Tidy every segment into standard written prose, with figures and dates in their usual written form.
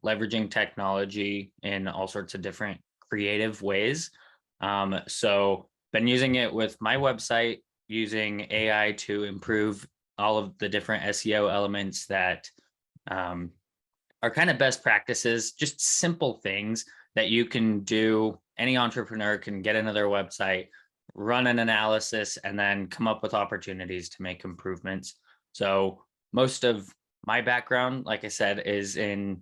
leveraging technology in all sorts of different creative ways. So been using it with my website, using AI to improve all of the different SEO elements that are kind of best practices, just simple things that you can do. Any entrepreneur can get into their website, run an analysis, and then come up with opportunities to make improvements. So most of my background, like I said, is in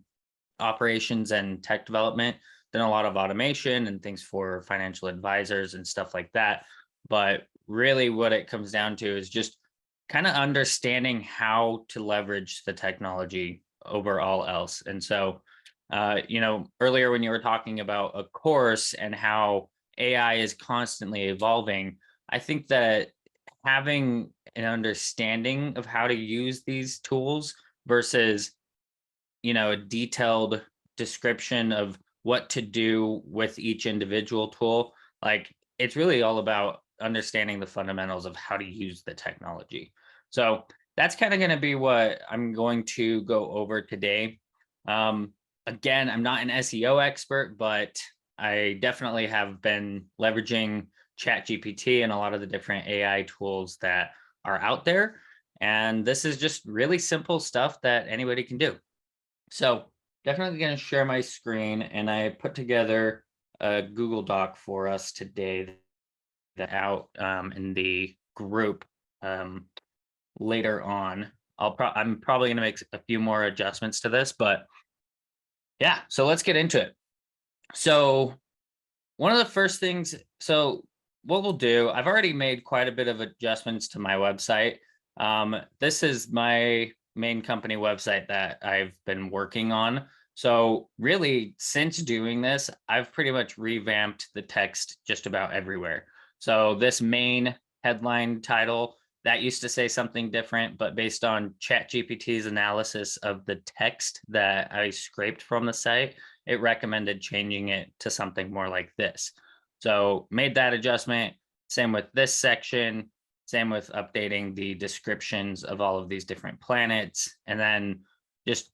operations and tech development, done a lot of automation and things for financial advisors and stuff like that. But really what it comes down to is just kind of understanding how to leverage the technology over all else. And so, earlier when you were talking about a course and how AI is constantly evolving, I think that having an understanding of how to use these tools versus, a detailed description of what to do with each individual tool, like it's really all about understanding the fundamentals of how to use the technology. So that's kind of going to be what I'm going to go over today. Again, I'm not an SEO expert, but I definitely have been leveraging Chat GPT and a lot of the different AI tools that are out there. And this is just really simple stuff that anybody can do. So definitely going to share my screen, and I put together a Google Doc for us today that out in the group later on. I'm probably going to make a few more adjustments to this, but yeah, so let's get into it. So one of the first things, so what we'll do, I've already made quite a bit of adjustments to my website. This is my main company website that I've been working on. So really, since doing this, I've pretty much revamped the text just about everywhere. So this main headline title, that used to say something different, but based on Chat GPT's analysis of the text that I scraped from the site, it recommended changing it to something more like this. So made that adjustment. Same with this section. Same with updating the descriptions of all of these different planets. And then just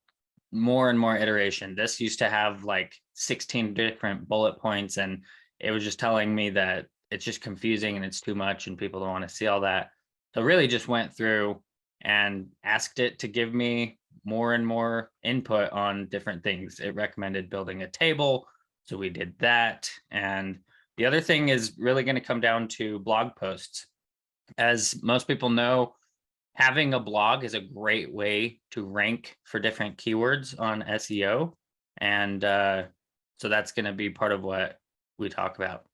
more and more iteration. This used to have like 16 different bullet points, and it was just telling me that it's just confusing and it's too much and people don't want to see all that. So really just went through and asked it to give me more and more input on different things. It recommended building a table, so we did that. And the other thing is really going to come down to blog posts. As most people know, having a blog is a great way to rank for different keywords on SEO. And so that's going to be part of what we talk about.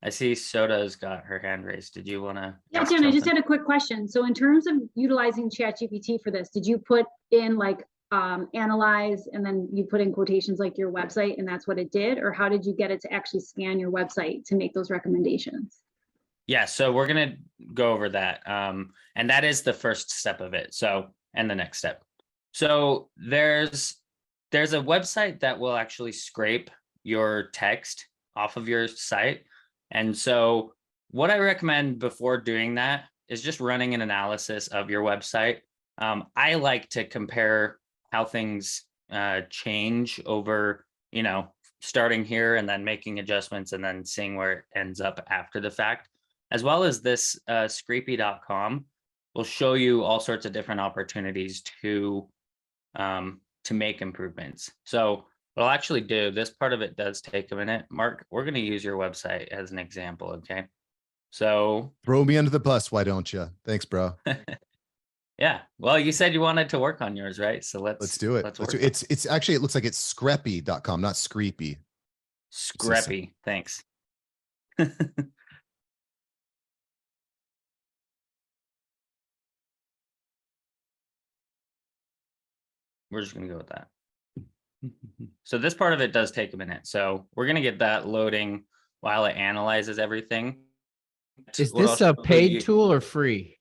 I see Soda's got her hand raised. Did you want to? Yeah, Jen, I just had a quick question. So in terms of utilizing Chat GPT for this, did you put in like analyze and then you put in quotations like your website and that's what it did? Or how did you get it to actually scan your website to make those recommendations? Yeah, so we're going to go over that. And that is the first step of it. So, and the next step. So there's a website that will actually scrape your text off of your site. And so what I recommend before doing that is just running an analysis of your website. I like to compare how things change over, starting here and then making adjustments and then seeing where it ends up after the fact, as well as this scrapey.com will show you all sorts of different opportunities to make improvements. So what I'll actually do, this part of it does take a minute. Mark, we're going to use your website as an example, okay? So throw me under the bus, why don't you? Thanks, bro. Yeah. Well, you said you wanted to work on yours, right? So let's do it. It's actually, it looks like it's scrapey.com, not screepy. Scrappy. Thanks. We're just going to go with that. So this part of it does take a minute. So we're going to get that loading while it analyzes everything. Is this a paid tool or free?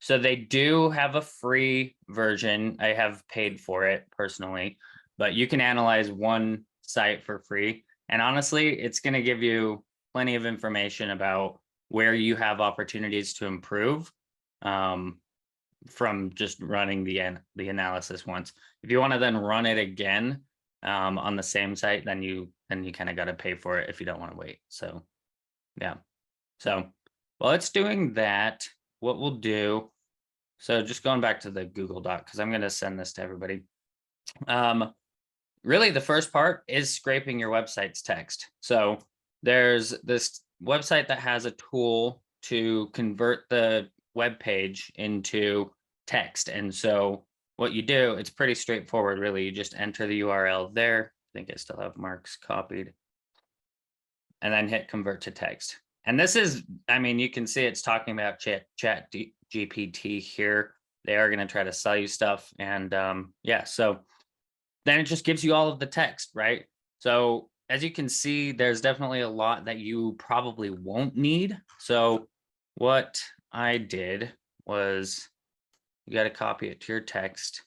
So they do have a free version. I have paid for it personally, but you can analyze one site for free. And honestly, it's going to give you plenty of information about where you have opportunities to improve from just running the analysis once. If you want to then run it again, on the same site, then you kind of got to pay for it if you don't want to wait. So yeah. So while it's doing that, what we'll do, so just going back to the Google Doc, because I'm going to send this to everybody. Really, the first part is scraping your website's text. So there's this website that has a tool to convert the web page into text. And so what you do, it's pretty straightforward, really. You just enter the URL there. I think I still have Mark's copied. And then hit convert to text. And this is, I mean, you can see it's talking about Chat GPT here. They are going to try to sell you stuff. And yeah, so then it just gives you all of the text, right? So as you can see, there's definitely a lot that you probably won't need. So what I did was, you got to copy it to your text.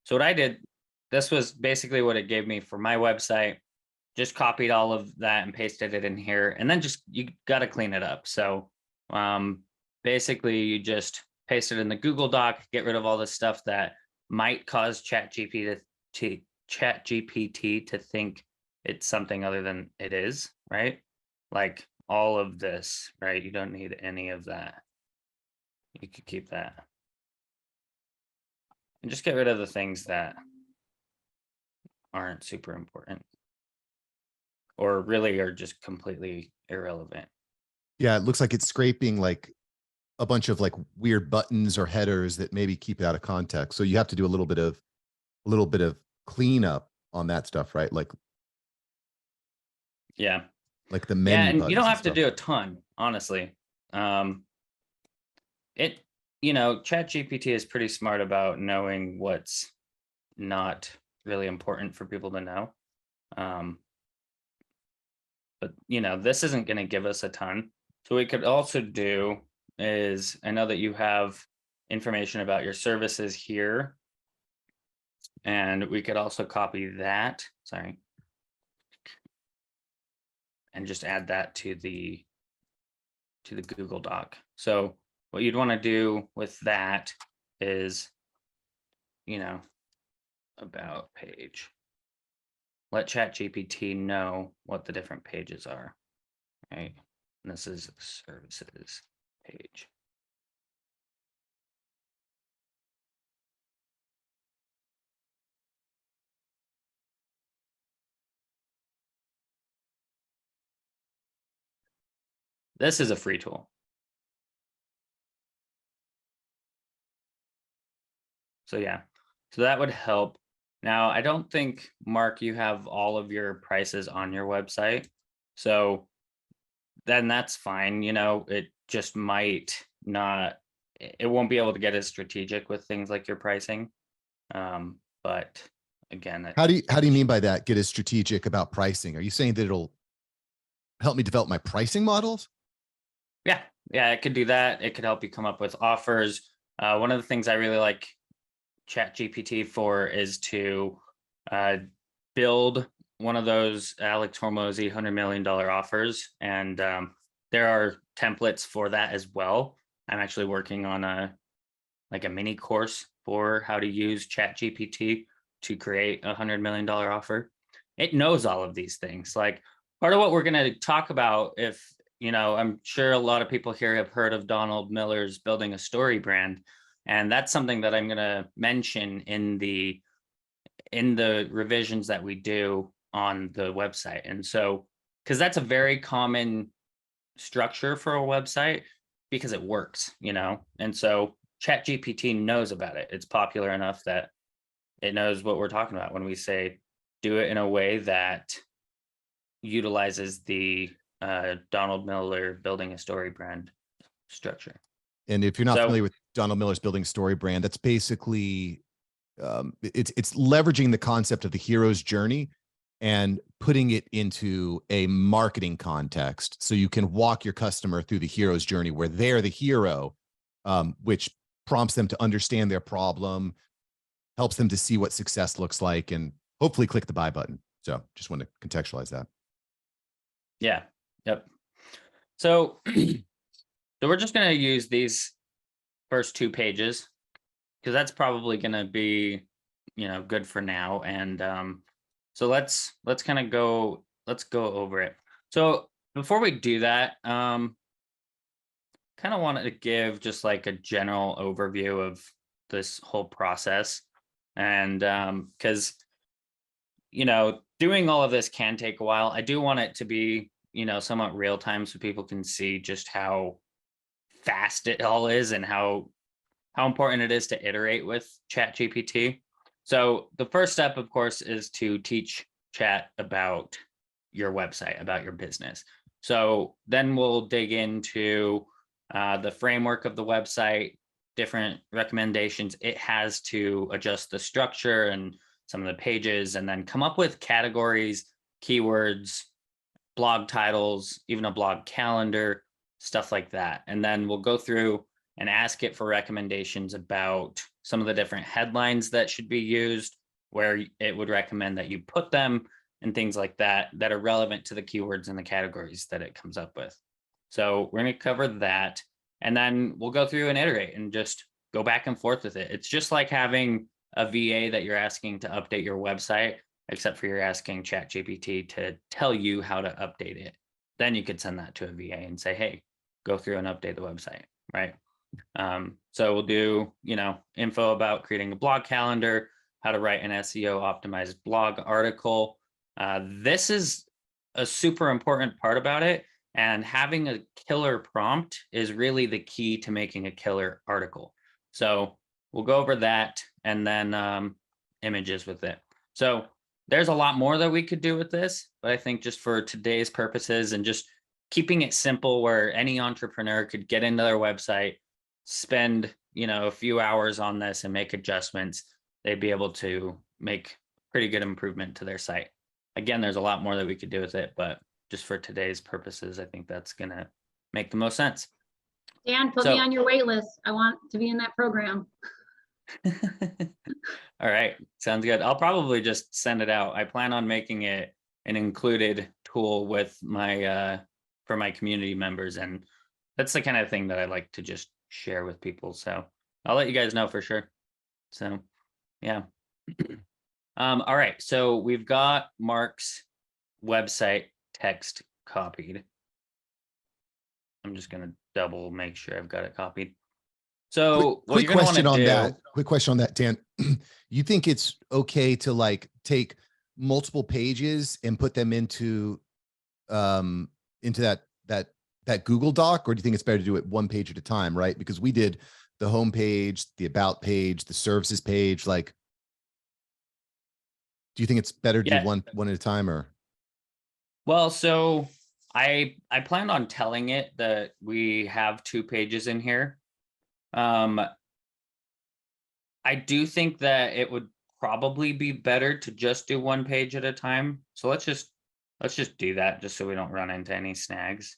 So what I did, this was basically what it gave me for my website. Just copied all of that and pasted it in here. And then just, you got to clean it up. So basically you just paste it in the Google Doc, get rid of all the stuff that might cause Chat GPT to think it's something other than it is, right? Like all of this, right? You don't need any of that. You could keep that. And just get rid of the things that aren't super important or really are just completely irrelevant. Yeah, it looks like it's scraping like a bunch of like weird buttons or headers that maybe keep it out of context. So you have to do a little bit of cleanup on that stuff, right? Like Yeah. Like the menu and buttons you don't and have to stuff. do a ton, honestly. Chat GPT is pretty smart about knowing what's not really important for people to know. But this isn't going to give us a ton. So what we could also do is, I know that you have information about your services here, and we could also copy that, sorry, and just add that to the Google Doc. So what you'd want to do with that is, about page. Let Chat GPT know what the different pages are, right? And this is services page. This is a free tool. So yeah, so that would help. Now, I don't think, Mark, you have all of your prices on your website. So then that's fine. It just might not, it won't be able to get as strategic with things like your pricing. But again, How do you mean by that? Get as strategic about pricing? Are you saying that it'll help me develop my pricing models? Yeah, it could do that. It could help you come up with offers. One of the things I really like Chat GPT for is to build one of those Alex Hormozy $100 million offers. And there are templates for that as well. I'm actually working on a mini course for how to use Chat GPT to create a $100 million offer. It knows all of these things. Like, part of what we're going to talk about, if I'm sure a lot of people here have heard of Donald Miller's Building a Story brand. And that's something that I'm going to mention in the revisions that we do on the website. And so, because that's a very common structure for a website, because it works, and so Chat GPT knows about it. It's popular enough that it knows what we're talking about when we say do it in a way that utilizes the Donald Miller Building a Story brand structure. And if you're not familiar with Donald Miller's Building Story brand, that's basically it's leveraging the concept of the hero's journey and putting it into a marketing context, so you can walk your customer through the hero's journey where they're the hero, which prompts them to understand their problem, helps them to see what success looks like, and hopefully click the buy button. So just want to contextualize that. Yeah. Yep. So so we're just going to use these first two pages, because that's probably going to be good for now. And so let's go over it. So before we do that, kind of wanted to give just like a general overview of this whole process. And because doing all of this can take a while. I do want it to be somewhat real time so people can see just how fast it all is and how important it is to iterate with Chat GPT. So the first step, of course, is to teach Chat about your website, about your business. So then we'll dig into the framework of the website, different recommendations it has to adjust the structure and some of the pages, and then come up with categories, keywords, blog titles, even a blog calendar, stuff like that. And then we'll go through and ask it for recommendations about some of the different headlines that should be used, where it would recommend that you put them, and things like that that are relevant to the keywords and the categories that it comes up with. So we're going to cover that, and then we'll go through and iterate and just go back and forth with it. It's just like having a VA that you're asking to update your website, except for you're asking Chat GPT to tell you how to update it. Then you could send that to a VA and say, hey, go through and update the website, right? So we'll do, info about creating a blog calendar, how to write an SEO optimized blog article. This is a super important part about it. And having a killer prompt is really the key to making a killer article. So we'll go over that, and then images with it. So there's a lot more that we could do with this, but I think just for today's purposes and just keeping it simple where any entrepreneur could get into their website, spend, a few hours on this and make adjustments, they'd be able to make pretty good improvement to their site. Again, there's a lot more that we could do with it, but just for today's purposes, I think that's going to make the most sense. Dan, put me on your wait list. I want to be in that program. All right, sounds good. I'll probably just send it out. I plan on making it an included tool with my for my community members, and that's the kind of thing that I like to just share with people. So I'll let you guys know for sure. So yeah. All right, so we've got Mark's website text copied. I'm just gonna double make sure I've got it copied. So quick question on that, Dan. You think it's okay to like take multiple pages and put them into that Google Doc, or do you think it's better to do it one page at a time, right? Because we did the home page, the about page, the services page. Like, do you think it's better to do one at a time, or? Well, so I planned on telling it that we have 2 pages in here. I do think that it would probably be better to just do 1 page at a time. So let's just do that, just so we don't run into any snags.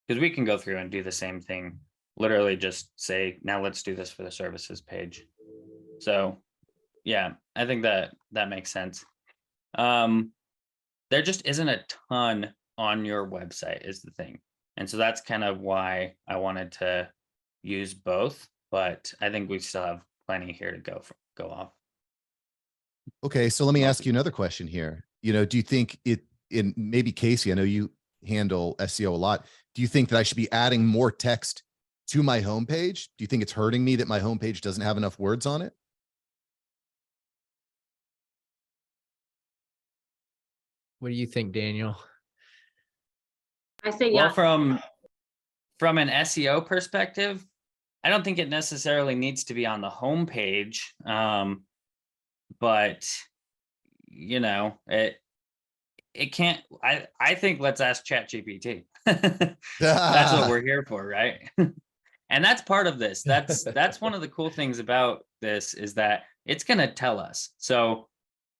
Because we can go through and do the same thing. Literally just say, now let's do this for the services page. So yeah, I think that makes sense. There just isn't a ton on your website is the thing. And so that's kind of why I wanted to use both, but I think we still have plenty here to go off. Okay, so let me ask you another question here. Do you think maybe Casey, I know you handle SEO a lot. Do you think that I should be adding more text to my homepage? Do you think it's hurting me that my homepage doesn't have enough words on it? What do you think, Daniel? I say well, yes. From an SEO perspective, I don't think it necessarily needs to be on the homepage. But it can't. I think let's ask Chat GPT. That's what we're here for, right? And that's part of this. That's one of the cool things about this is that it's going to tell us. So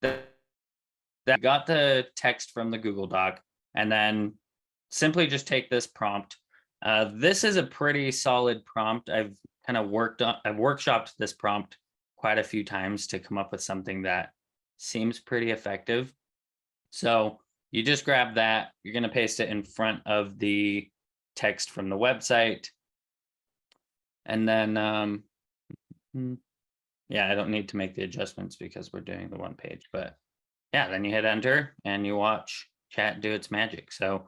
that got the text from the Google Doc, and then simply just take this prompt. This is a pretty solid prompt. I've workshopped this prompt quite a few times to come up with something that seems pretty effective. So you just grab that, you're going to paste it in front of the text from the website. And then Yeah, I don't need to make the adjustments because we're doing the one page, but yeah, then you hit enter and you watch chat do its magic. So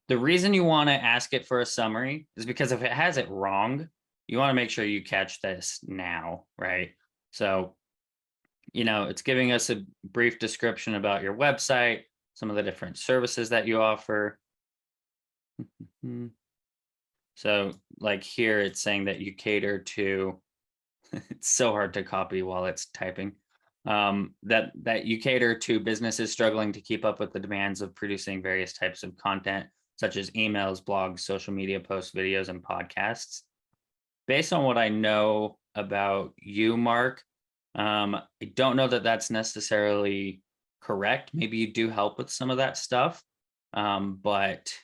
the reason you want to ask it for a summary is because if it has it wrong, you want to make sure you catch this now, right? So, it's giving us a brief description about your website, some of the different services that you offer. So like here, it's saying that you cater to, it's so hard to copy while it's typing. That you cater to businesses struggling to keep up with the demands of producing various types of content, such as emails, blogs, social media posts, videos, and podcasts. Based on what I know about you, Mark, I don't know that that's necessarily correct. Maybe you do help with some of that stuff, but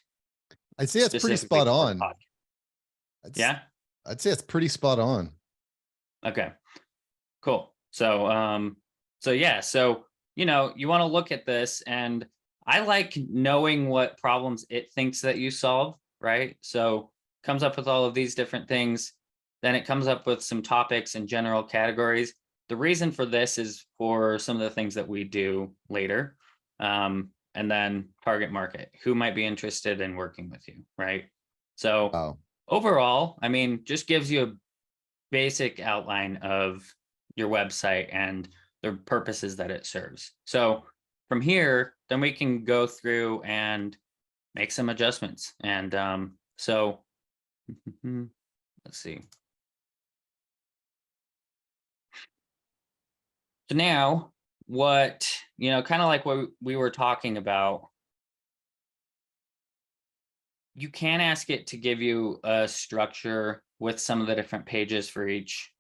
I'd say that's pretty specifically spot for on. yeah. I'd say it's pretty spot on. Okay, cool. So, yeah, so, you want to look at this, and I like knowing what problems it thinks that you solve, right? So comes up with all of these different things. Then it comes up with some topics and general categories. The reason for this is for some of the things that we do later. And then target market, who might be interested in working with you, right? So Wow. overall, I mean, just gives you a basic outline of your website and the purposes that it serves. So from here, then we can go through and make some adjustments. And so let's see. So now what, kind of like what we were talking about, you can ask it to give you a structure with some of the different pages for each.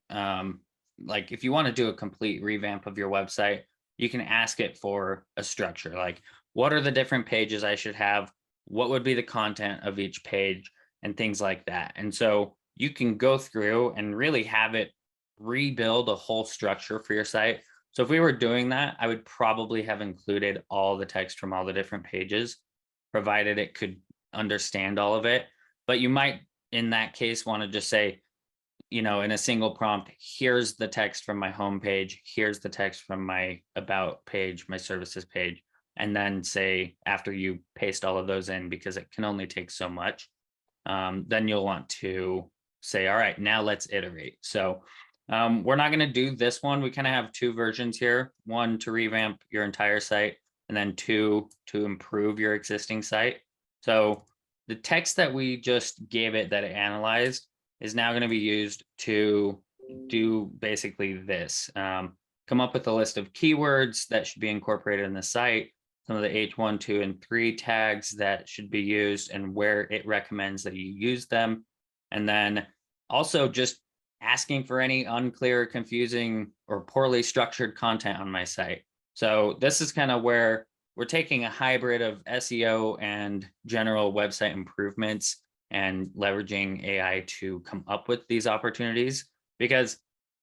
Like if you want to do a complete revamp of your website, you can ask it for a structure. Like, what are the different pages I should have? What would be the content of each page and things like that? And so you can go through and really have it rebuild a whole structure for your site. So if we were doing that, I would probably have included all the text from all the different pages, provided it could understand all of it. But you might, in that case, want to just say, in a single prompt, here's the text from my home page, here's the text from my about page, my services page, and then say, after you paste all of those in, because it can only take so much, then you'll want to say, all right, now let's iterate. So we're not going to do this one. We kind of have two versions here, one to revamp your entire site, and then two to improve your existing site. So the text that we just gave it that it analyzed is now going to be used to do basically this. Come up with a list of keywords that should be incorporated in the site, some of the H1, 2, and 3 tags that should be used and where it recommends that you use them. And then also just asking for any unclear, confusing, or poorly structured content on my site. So this is kind of where we're taking a hybrid of SEO and general website improvements and leveraging AI to come up with these opportunities, because,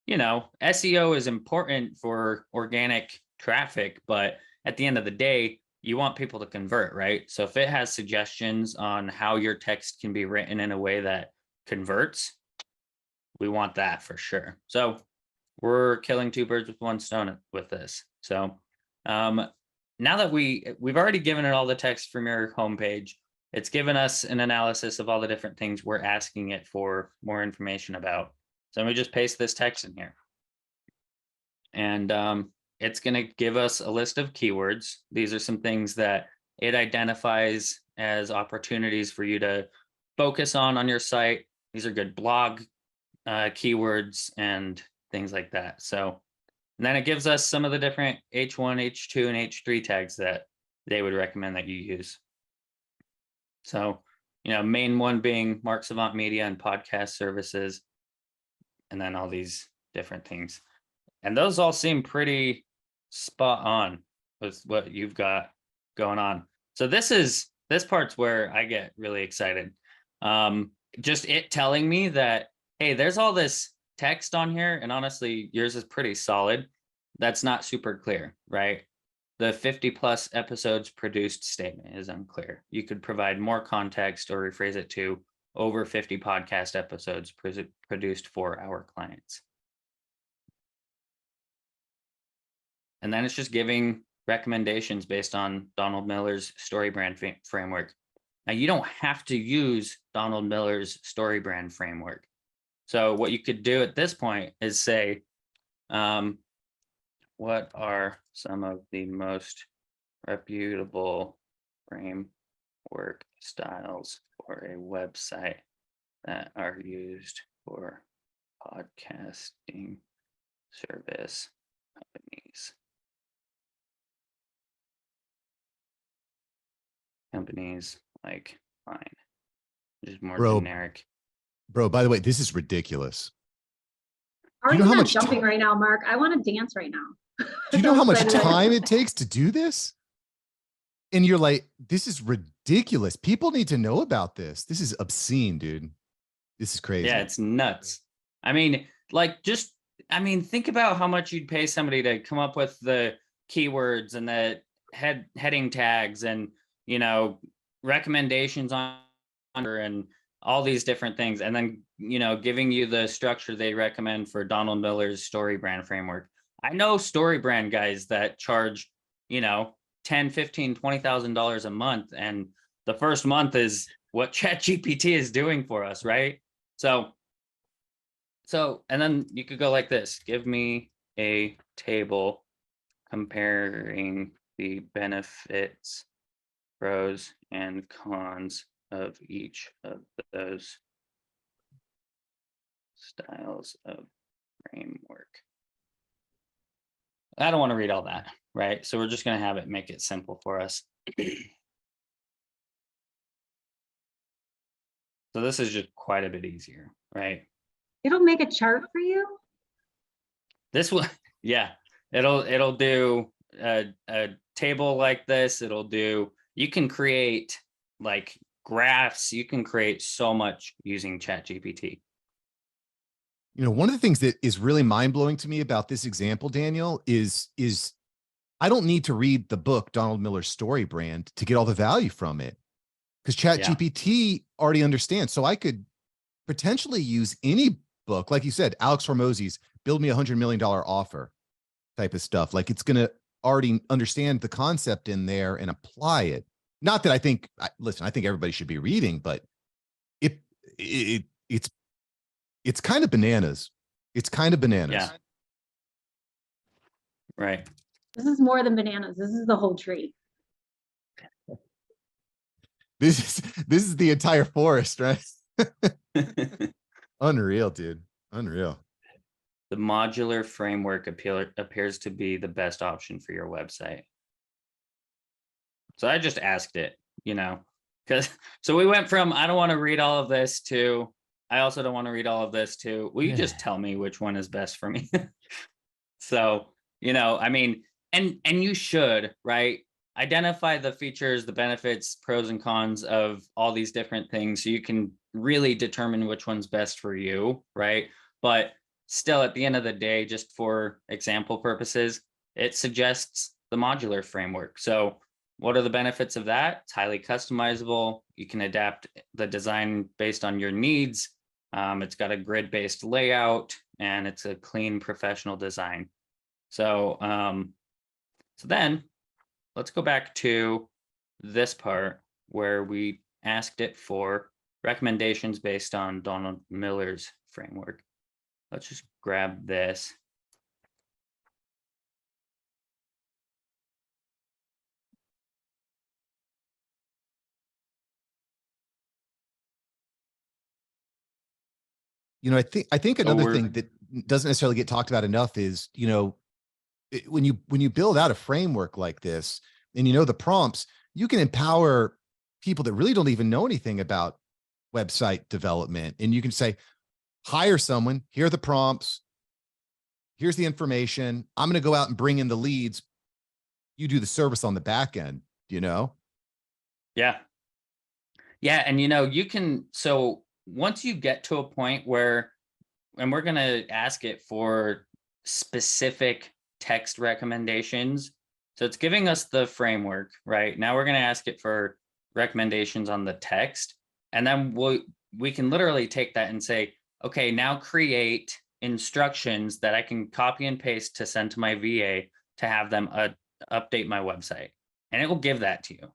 SEO is important for organic traffic, but at the end of the day, you want people to convert, right? So if it has suggestions on how your text can be written in a way that converts, we want that for sure. So we're killing two birds with one stone with this. So now that we've already given it all the text from your homepage, it's given us an analysis of all the different things we're asking it for more information about. So let me just paste this text in here. And it's going to give us a list of keywords. These are some things that it identifies as opportunities for you to focus on your site. These are good blog keywords and things like that. So and then it gives us some of the different H1, H2, and H3 tags that they would recommend that you use. So, main one being Mark Savant Media and podcast services, and then all these different things. And those all seem pretty spot on with what you've got going on. So this part's where I get really excited. Just it telling me that, hey, there's all this text on here, and honestly, yours is pretty solid. That's not super clear, right? The 50 plus episodes produced statement is unclear. You could provide more context or rephrase it to over 50 podcast episodes produced for our clients. And then it's just giving recommendations based on Donald Miller's story brand framework. Now, you don't have to use Donald Miller's story brand framework. So what you could do at this point is say, what are some of the most reputable framework styles for a website that are used for podcasting service companies? Companies like mine, which is more generic. Bro, by the way, this is ridiculous. You know how much jumping right now, Mark? I want to dance right now. Do you know how much time it takes to do this? And you're like, this is ridiculous. People need to know about this. This is obscene, dude. This is crazy. Yeah, it's nuts. I mean, like, think about how much you'd pay somebody to come up with the keywords and the heading tags and, you know, recommendations on and all these different things. And then, you know, giving you the structure they recommend for Donald Miller's story brand framework. I know story brand guys that charge, you know, $10, $15, $20,000 a month. And the first month is what Chat GPT is doing for us, right? So, and then you could go like this: give me a table comparing the benefits, pros, and cons of each of those styles of framework. I don't want to read all that, right? So we're just going to have it make it simple for us. So this is just quite a bit easier, right? It'll make a chart for you. This will, yeah, it'll do a table like this. It'll do, you can create like graphs. You can create so much using Chat GPT. You know, one of the things that is really mind-blowing to me about this example, Daniel, is I don't need to read the book, Donald Miller's Story Brand, to get all the value from it, because Chat GPT already understands. So I could potentially use any book, like you said, Alex Hormozy's Build Me $100 Million Offer type of stuff. Like, it's going to already understand the concept in there and apply it. Not that I think, listen, I think everybody should be reading, but it's kind of bananas. It's kind of bananas. Yeah. Right. This is more than bananas. This is the whole tree. This is the entire forest, right? Unreal, dude. Unreal. The modular framework appears to be the best option for your website. So I just asked it, you know, so we went from, I don't want to read all of this to, I also don't want to read all of this to, will you just tell me which one is best for me? So, you know, I mean, and you should, right? Identify the features, the benefits, pros and cons of all these different things so you can really determine which one's best for you, right? But still, at the end of the day, just for example purposes, it suggests the modular framework. So what are the benefits of that? It's highly customizable. You can adapt the design based on your needs. It's got a grid-based layout, and it's a clean, professional design. So, so then let's go back to this part where we asked it for recommendations based on Donald Miller's framework. Let's just grab this. You know, I think another thing that doesn't necessarily get talked about enough is, you know, when you build out a framework like this and you know the prompts, you can empower people that really don't even know anything about website development. And you can say, hire someone, here are the prompts, here's the information. I'm going to go out and bring in the leads. You do the service on the back end, you know? Yeah. Yeah. And, you know, you can, so once you get to a point where, and we're going to ask it for specific text recommendations. So it's giving us the framework, right? Now we're going to ask it for recommendations on the text. And then we can literally take that and say, okay, now create instructions that I can copy and paste to send to my VA to have them update my website, and it will give that to you.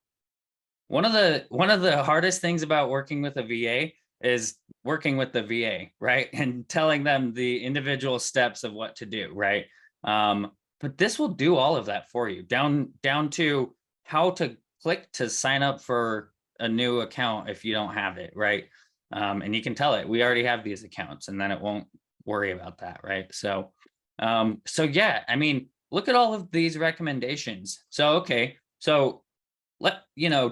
One of the hardest things about working with a VA is working with the VA, right? And telling them the individual steps of what to do, right? But this will do all of that for you, down to how to click to sign up for a new account if you don't have it, right? And you can tell it, we already have these accounts, and then it won't worry about that, right? So, so yeah, I mean, look at all of these recommendations. So, okay, so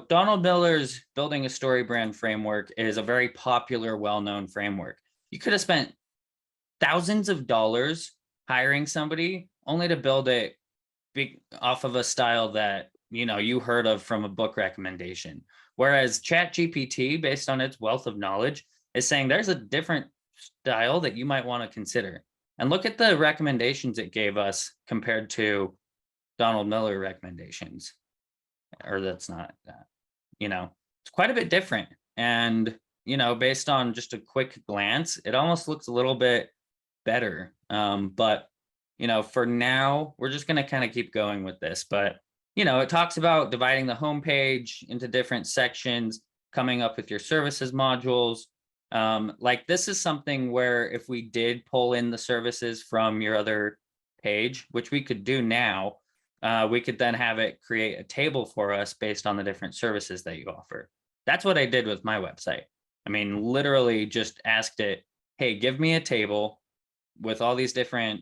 Donald Miller's Building a Story Brand framework is a very popular, well-known framework. You could have spent thousands of dollars hiring somebody only to build it off of a style that you heard of from a book recommendation. Whereas Chat GPT, based on its wealth of knowledge, is saying there's a different style that you might want to consider. And look at the recommendations it gave us compared to Donald Miller recommendations. Or that's not that, it's quite a bit different. And, based on just a quick glance, it almost looks a little bit better. But, for now, we're just going to kind of keep going with this. But, it talks about dividing the homepage into different sections, coming up with your services modules. Like this is something where if we did pull in the services from your other page, which we could do now, we could then have it create a table for us based on the different services that you offer. That's what I did with my website. I mean, literally just asked it, hey, give me a table with all these different,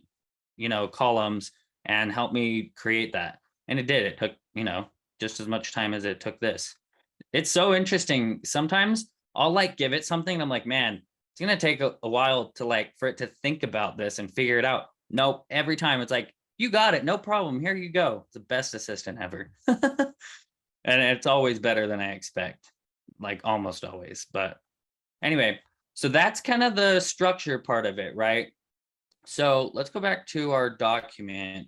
columns and help me create that. And it did. It took, just as much time as it took this. It's so interesting. Sometimes I'll give it something and I'm like, man, it's going to take a while to for it to think about this and figure it out. Nope. Every time it's like, you got it. No problem. Here you go. It's the best assistant ever. And it's always better than I expect, almost always. But anyway, so that's kind of the structure part of it, right? So let's go back to our document.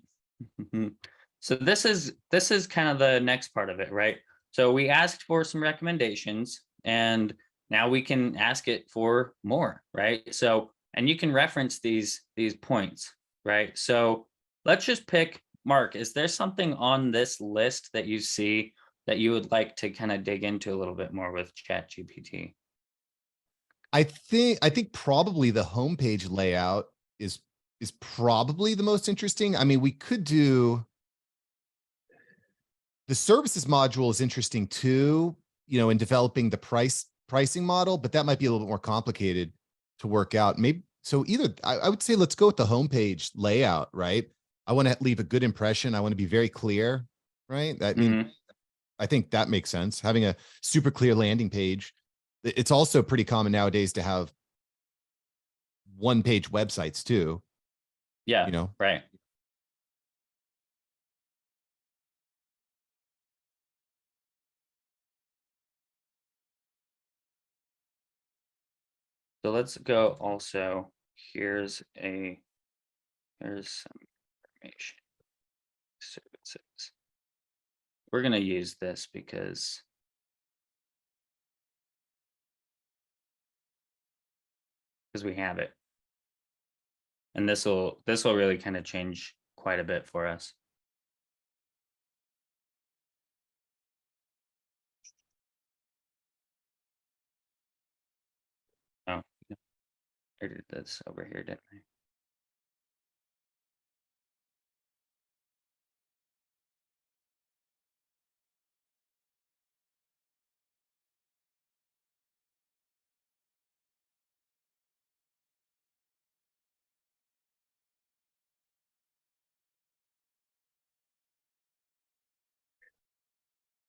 So this is kind of the next part of it, right? So we asked for some recommendations, and now we can ask it for more, right? So, and you can reference these points, right? So let's just pick, Mark, is there something on this list that you see that you would like to kind of dig into a little bit more with Chat GPT? I think probably the homepage layout is probably the most interesting. I mean, we could do the services module is interesting too, in developing the pricing model, but that might be a little bit more complicated to work out. Maybe so either I would say let's go with the homepage layout, right? I want to leave a good impression. I want to be very clear, right? I mean, I think that makes sense. Having a super clear landing page. It's also pretty common nowadays to have one-page websites too. Yeah, right. So let's go also, here's some information. Services. We're going to use this because we have it. And this will really kind of change quite a bit for us. Oh, I did this over here, didn't I?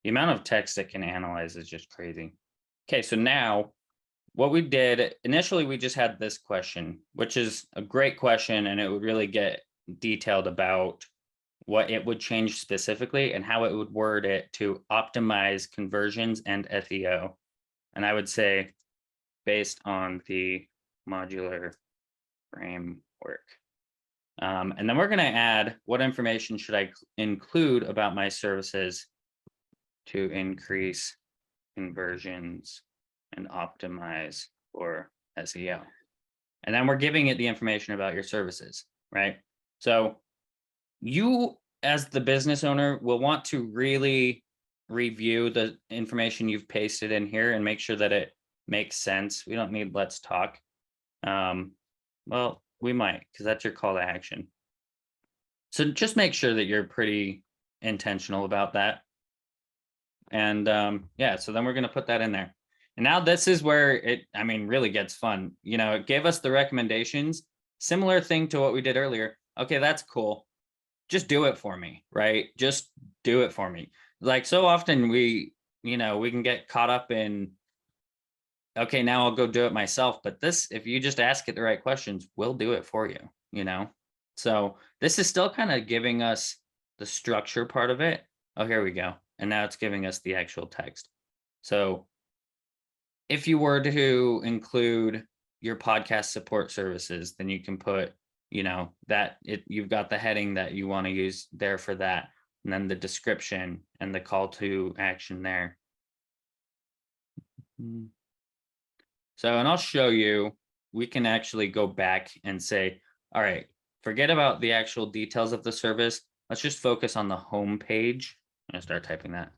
The amount of text it can analyze is just crazy. Okay, so now what we did initially, we just had this question, which is a great question, and it would really get detailed about what it would change specifically and how it would word it to optimize conversions and SEO. And I would say based on the modular framework. And then we're going to add, what information should I include about my services to increase conversions and optimize for SEO? And then we're giving it the information about your services, right? So you as the business owner, will want to really review the information you've pasted in here and make sure that it makes sense. We don't need let's talk. Well, we might, because that's your call to action. So just make sure that you're pretty intentional about that. And yeah, so then we're going to put that in there. And now this is where it, I mean, really gets fun. You know, it gave us the recommendations, similar thing to what we did earlier. Okay, that's cool. Just do it for me, right? Just do it for me. Like so often we, you know, we can get caught up in, okay, now I'll go do it myself. But this, if you just ask it the right questions, we'll do it for you, you know? So this is still kind of giving us the structure part of it. Oh, here we go. And now it's giving us the actual text. So if you were to include your podcast support services, then you can put, you know, that you've got the heading that you want to use there for that. And then the description and the call to action there. So, and I'll show you, we can actually go back and say, all right, forget about the actual details of the service. Let's just focus on the home page. I'm gonna start typing that.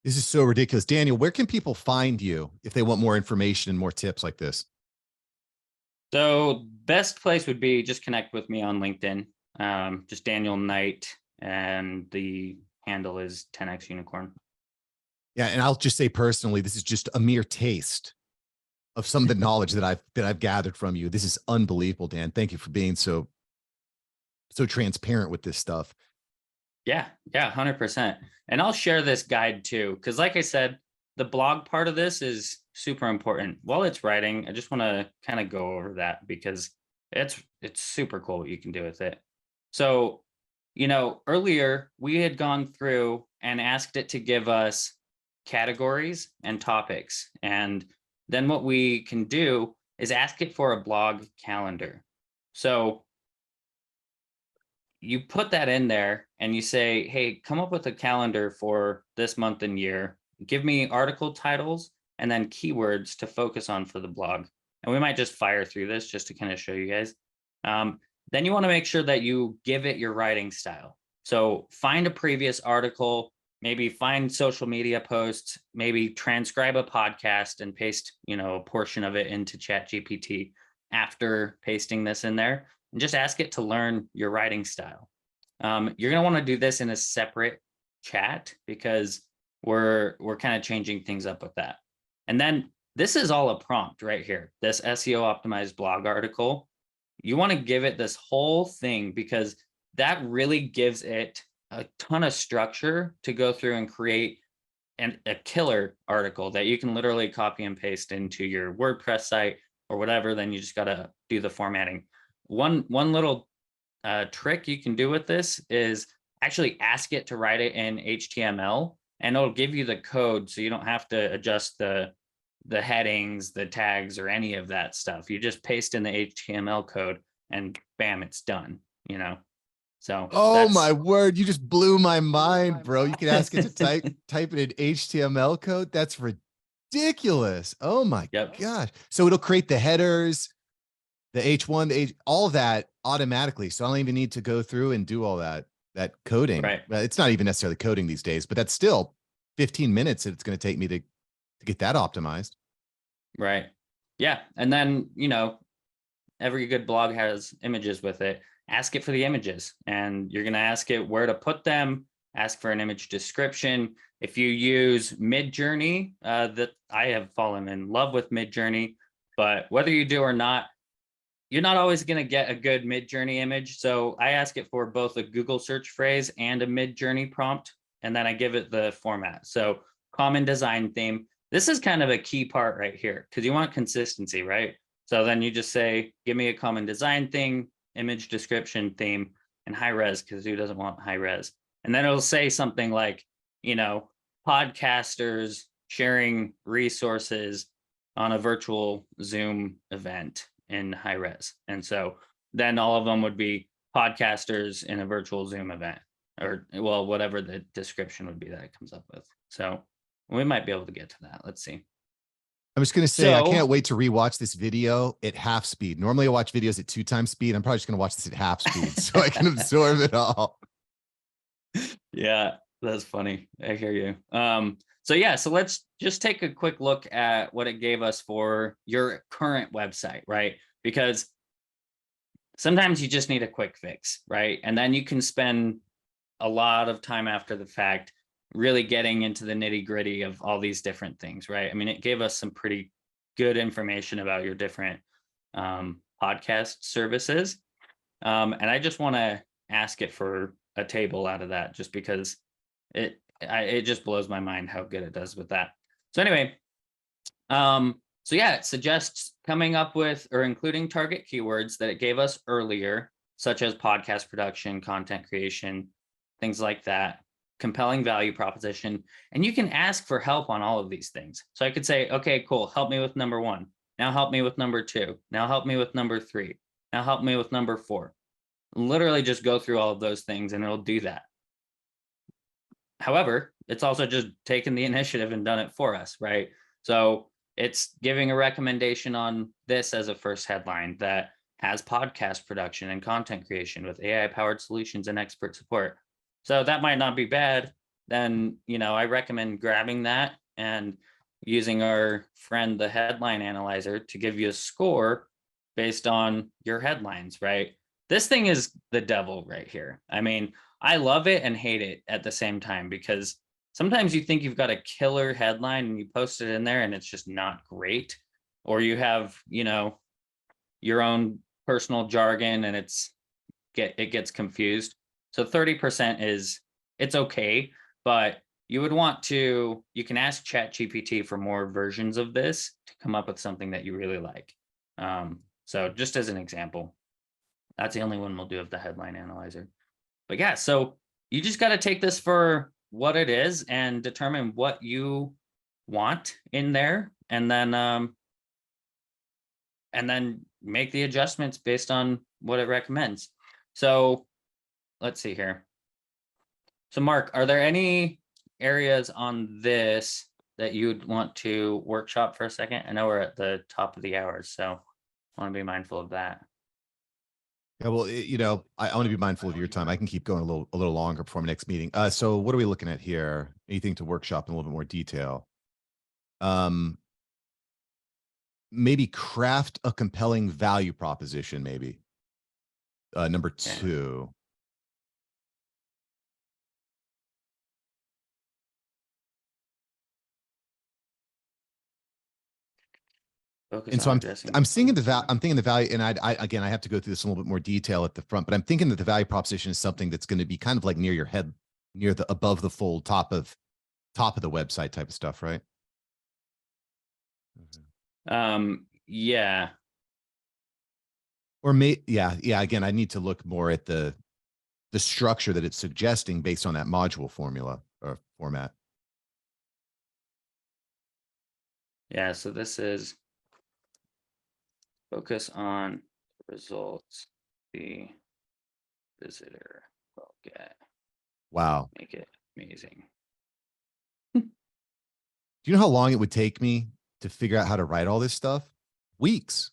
This is so ridiculous. Daniel, where can people find you if they want more information and more tips like this? So best place would be just connect with me on LinkedIn. Just Daniel Knight, and the handle is 10x Unicorn. Yeah, and I'll just say personally, this is just a mere taste of some of the knowledge that I've gathered from you. This is unbelievable, Dan. Thank you for being so transparent with this stuff. Yeah, 100%. And I'll share this guide too, because like I said, the blog part of this is super important. While it's writing, I just want to kind of go over that because it's super cool what you can do with it. So, you know, earlier we had gone through and asked it to give us categories and topics. And then what we can do is ask it for a blog calendar. So you put that in there and you say, hey, come up with a calendar for this month and year. Give me article titles and then keywords to focus on for the blog. And we might just fire through this just to kind of show you guys. Then you want to make sure that you give it your writing style. So find a previous article, maybe find social media posts, maybe transcribe a podcast and paste, you know, a portion of it into Chat GPT after pasting this in there. And just ask it to learn your writing style. You're going to want to do this in a separate chat because we're kind of changing things up with that. And then this is all a prompt right here, this SEO optimized blog article. You want to give it this whole thing because that really gives it a ton of structure to go through and create a killer article that you can literally copy and paste into your WordPress site or whatever. Then you just got to do the formatting. One little trick you can do with this is actually ask it to write it in HTML, and it'll give you the code, so you don't have to adjust the headings, the tags, or any of that stuff. You just paste in the HTML code, and bam, it's done. You know. So. Oh my word! You just blew my mind, bro. You can ask it to type it in HTML code. That's ridiculous. Oh my gosh! So it'll create the headers, the H1, the H, all of that automatically. So I don't even need to go through and do all that coding. Right. Well, it's not even necessarily coding these days, but that's still 15 minutes that it's going to take me to get that optimized. Right. Yeah. And then, you know, every good blog has images with it. Ask it for the images, and you're going to ask it where to put them. Ask for an image description. If you use Midjourney, that I have fallen in love with Midjourney, but whether you do or not, you're not always going to get a good Midjourney image. So I ask it for both a Google search phrase and a Midjourney prompt, and then I give it the format. So common design theme. This is kind of a key part right here because you want consistency, right? So then you just say, give me a common design thing, image description theme, and high res, because who doesn't want high res? And then it'll say something like, you know, podcasters sharing resources on a virtual Zoom event in high res. And so then all of them would be podcasters in a virtual Zoom event, or well, whatever the description would be that it comes up with. So we might be able to get to that. Let's see. I'm just going to say, I So- can't wait to rewatch this video at half speed. Normally I watch videos at 2x speed. I'm probably just going to watch this at half speed so I can absorb it all. Yeah, that's funny. I hear you. So yeah, so let's just take a quick look at what it gave us for your current website, right? Because sometimes you just need a quick fix, right? And then you can spend a lot of time after the fact really getting into the nitty-gritty of all these different things, right? I mean, it gave us some pretty good information about your different podcast services. And I just want to ask it for a table out of that, just because it just blows my mind how good it does with that. So anyway, so yeah, it suggests coming up with or including target keywords that it gave us earlier, such as podcast production, content creation, things like that, compelling value proposition. And you can ask for help on all of these things. So I could say, okay, cool, help me with number 1. Now help me with number 2. Now help me with number 3. Now help me with number 4. Literally just go through all of those things and it'll do that. However, it's also just taken the initiative and done it for us, right? So it's giving a recommendation on this as a first headline that has podcast production and content creation with AI-powered solutions and expert support. So that might not be bad. Then, I recommend grabbing that and using our friend, the headline analyzer, to give you a score based on your headlines, right? This thing is the devil right here. I mean, I love it and hate it at the same time, because sometimes you think you've got a killer headline and you post it in there and it's just not great. Or you have, your own personal jargon and it gets confused. So 30% it's okay, but you can ask Chat GPT for more versions of this to come up with something that you really like. So just as an example, that's the only one we'll do of the headline analyzer. But yeah, so you just got to take this for what it is and determine what you want in there, and then make the adjustments based on what it recommends. So let's see here. So Mark, are there any areas on this that you'd want to workshop for a second? I know we're at the top of the hour, so I want to be mindful of that. Yeah, well, I want to be mindful of your time. I can keep going a little longer before my next meeting. So what are we looking at here? Anything to workshop in a little bit more detail? Maybe craft a compelling value proposition, maybe. Number 2. And so I'm thinking the value, and I have to go through this in a little bit more detail at the front, but I'm thinking that the value proposition is something that's going to be kind of like near your head, near the above the fold, top of the website type of stuff, right? Yeah. Or again, I need to look more at the structure that it's suggesting based on that module formula or format. Yeah, so this is focus on results the visitor will get. Wow. Make it amazing. Do you know how long it would take me to figure out how to write all this stuff? Weeks,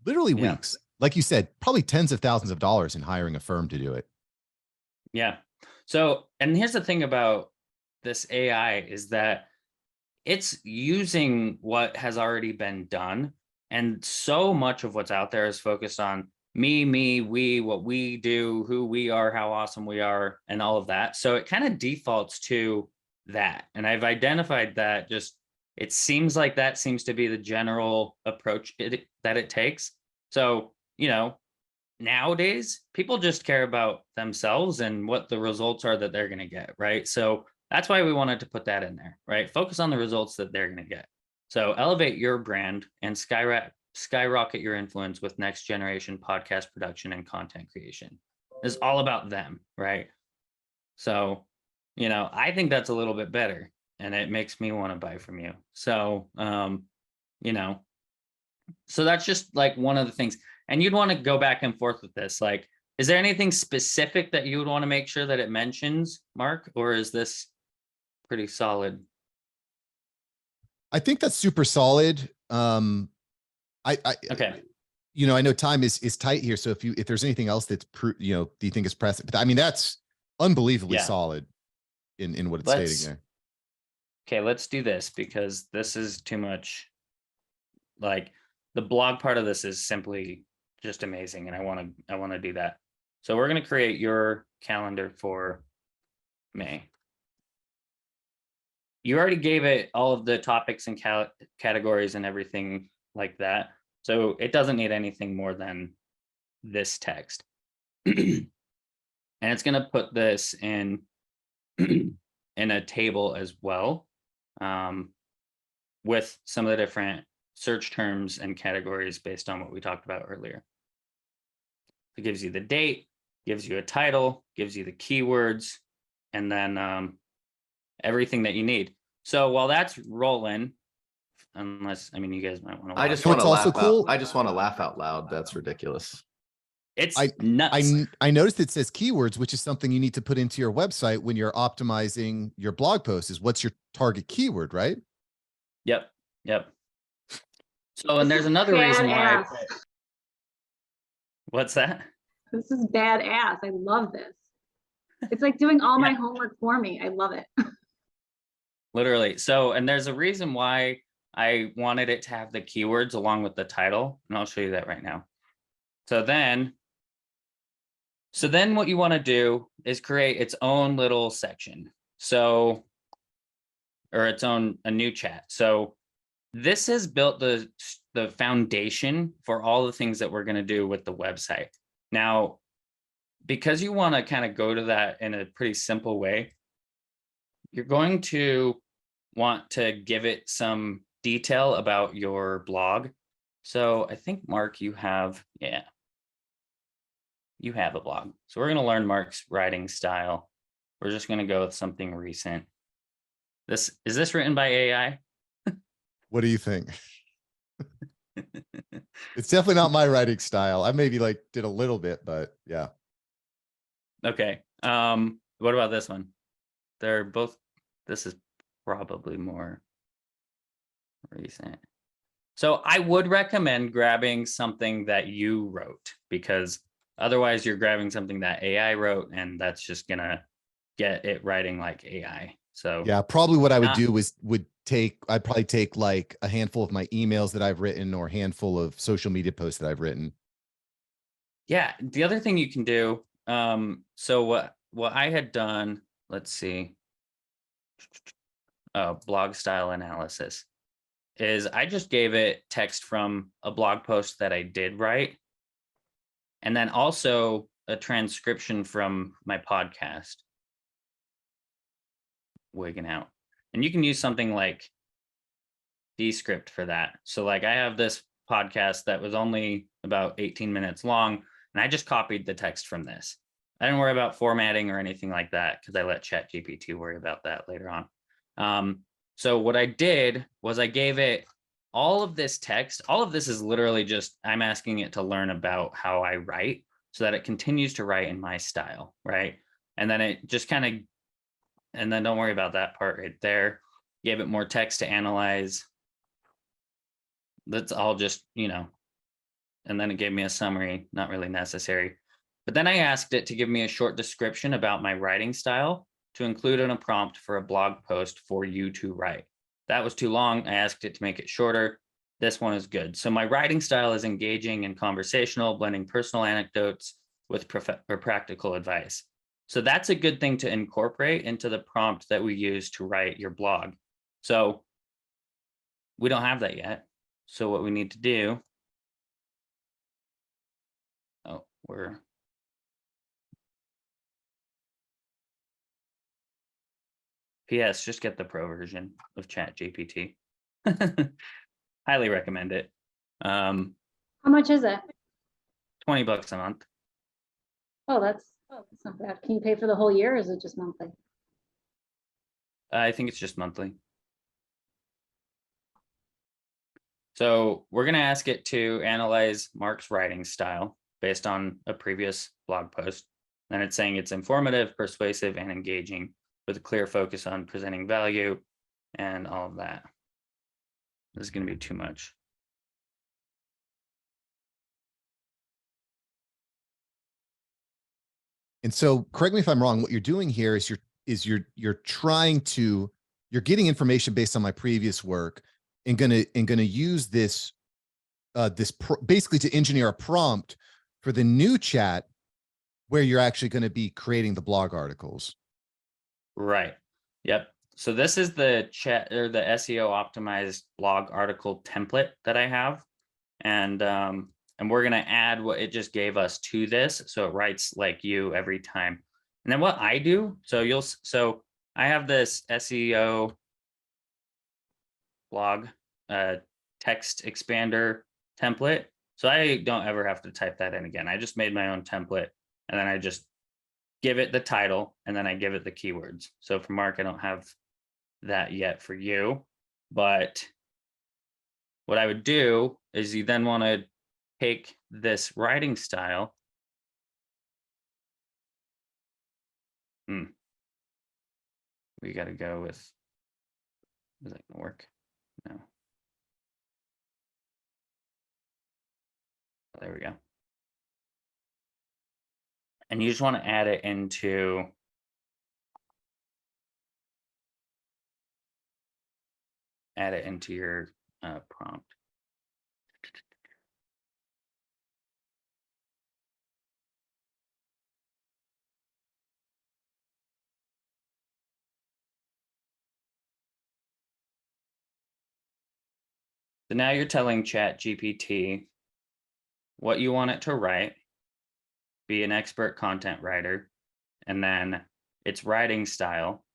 literally weeks. Like you said, probably tens of thousands of dollars in hiring a firm to do it. Yeah. So, and here's the thing about this AI is that it's using what has already been done. And so much of what's out there is focused on me, we, what we do, who we are, how awesome we are, and all of that. So it kind of defaults to that. And I've identified that it seems like that seems to be the general approach that it takes. So, nowadays, people just care about themselves and what the results are that they're going to get, right? So that's why we wanted to put that in there, right? Focus on the results that they're going to get. So elevate your brand and skyrocket your influence with next generation podcast production and content creation. It's all about them, right? So, I think that's a little bit better. and it makes me want to buy from you. So, you know, so that's just like one of the things. And you'd want to go back and forth with this. Like, is there anything specific that you would want to make sure that it mentions, Mark, or is this pretty solid? I think that's super solid. Okay. You know, I know time is tight here. So if there's anything else that's, you know, do you think is pressing? But I mean, that's unbelievably solid in what it's stating there. Okay, let's do this because this is too much. Like the blog part of this is simply just amazing, and I want to do that. So we're going to create your calendar for May. You already gave it all of the topics and categories and everything like that. So it doesn't need anything more than this text. And it's going to put this in in a table as well, with some of the different search terms and categories based on what we talked about earlier. It gives you the date, gives you a title, gives you the keywords, and then everything that you need. So while that's rolling, unless, I mean, you guys might want to. I just want want to to laugh laugh cool? out. I just want to laugh out loud. That's ridiculous. It's nuts. I noticed it says keywords, which is something you need to put into your website when you're optimizing your blog post. Is what's your target keyword, right? Yep. So, and there's another reason why. What's that? This is badass. I love this. It's like doing all my homework for me. I love it. Literally. So, and there's a reason why I wanted it to have the keywords along with the title, and I'll show you that right now. So then what you want to do is create its own little section. So, or a new chat. So this has built the foundation for all the things that we're going to do with the website. Now, because you want to kind of go to that in a pretty simple way, you're going to want to give it some detail about your blog. So I think, Mark, you have a blog. So we're going to learn Mark's writing style. We're just going to go with something recent. Is this written by AI? What do you think? It's definitely not my writing style. I maybe like did a little bit, but yeah. Okay. What about this one? They're both, this is probably more recent. So I would recommend grabbing something that you wrote, because otherwise you're grabbing something that AI wrote, and that's just gonna get it writing like AI. So yeah, probably what I would do is I'd probably take like a handful of my emails that I've written or a handful of social media posts that I've written. Yeah. The other thing you can do, so what I had done, let's see, blog style analysis, is I just gave it text from a blog post that I did write, and then also a transcription from my podcast, Wigging Out. And you can use something like Descript for that. So like I have this podcast that was only about 18 minutes long, and I just copied the text from this. I didn't worry about formatting or anything like that because I let Chat GPT worry about that later on. So what I did was I gave it all of this text. All of this is literally just, I'm asking it to learn about how I write so that it continues to write in my style, right? And then it just kind of, and then don't worry about that part right there. Gave it more text to analyze. That's all just, and then it gave me a summary, not really necessary. But then I asked it to give me a short description about my writing style to include in a prompt for a blog post for you to write. That was too long. I asked it to make it shorter. This one is good. So my writing style is engaging and conversational, blending personal anecdotes with practical advice. So that's a good thing to incorporate into the prompt that we use to write your blog. So we don't have that yet. So what we need to do, PS, just get the pro version of Chat GPT. Highly recommend it. How much is it? $20 a month. Oh, that's not bad. Can you pay for the whole year, or is it just monthly? I think it's just monthly. So we're going to ask it to analyze Mark's writing style based on a previous blog post. And it's saying it's informative, persuasive, and engaging with a clear focus on presenting value and all of that. This is going to be too much. And so correct me if I'm wrong, what you're doing here is you're getting information based on my previous work and gonna use this basically to engineer a prompt for the new chat where you're actually going to be creating the blog articles. Right. Yep. So this is the chat or the SEO optimized blog article template that I have. And we're going to add what it just gave us to this. So it writes like you every time. And then what I do, so I have this SEO blog text expander template. So I don't ever have to type that in again. I just made my own template and then I just give it the title and then I give it the keywords. So for Mark, I don't have that yet for you, but what I would do is you then want to take this writing style. We got to go with, is that going to work? No. There we go. And you just want to add it into your prompt. So now you're telling Chat GPT what you want it to write, be an expert content writer, and then its writing style,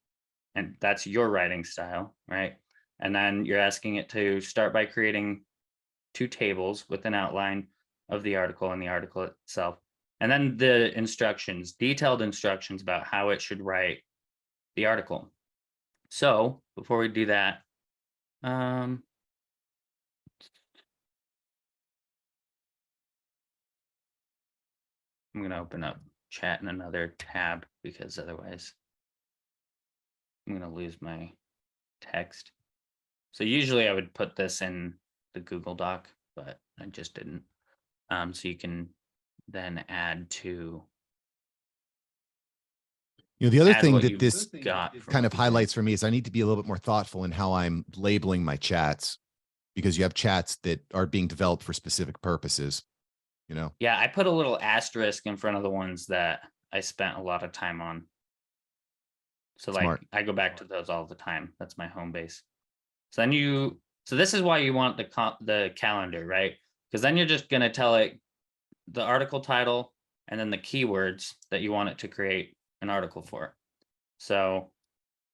and that's your writing style, right? And then you're asking it to start by creating 2 tables with an outline of the article and the article itself. And then the instructions, detailed instructions about how it should write the article. So before we do that, I'm going to open up chat in another tab because otherwise I'm going to lose my text. So usually I would put this in the Google Doc, but I just didn't. So you can then add to. The other thing that this kind of highlights for me is I need to be a little bit more thoughtful in how I'm labeling my chats, because you have chats that are being developed for specific purposes, Yeah, I put a little asterisk in front of the ones that I spent a lot of time on. So Smart. I go back to those all the time. That's my home base. So then so this is why you want the calendar, right? Because then you're just going to tell it the article title and then the keywords that you want it to create an article for. So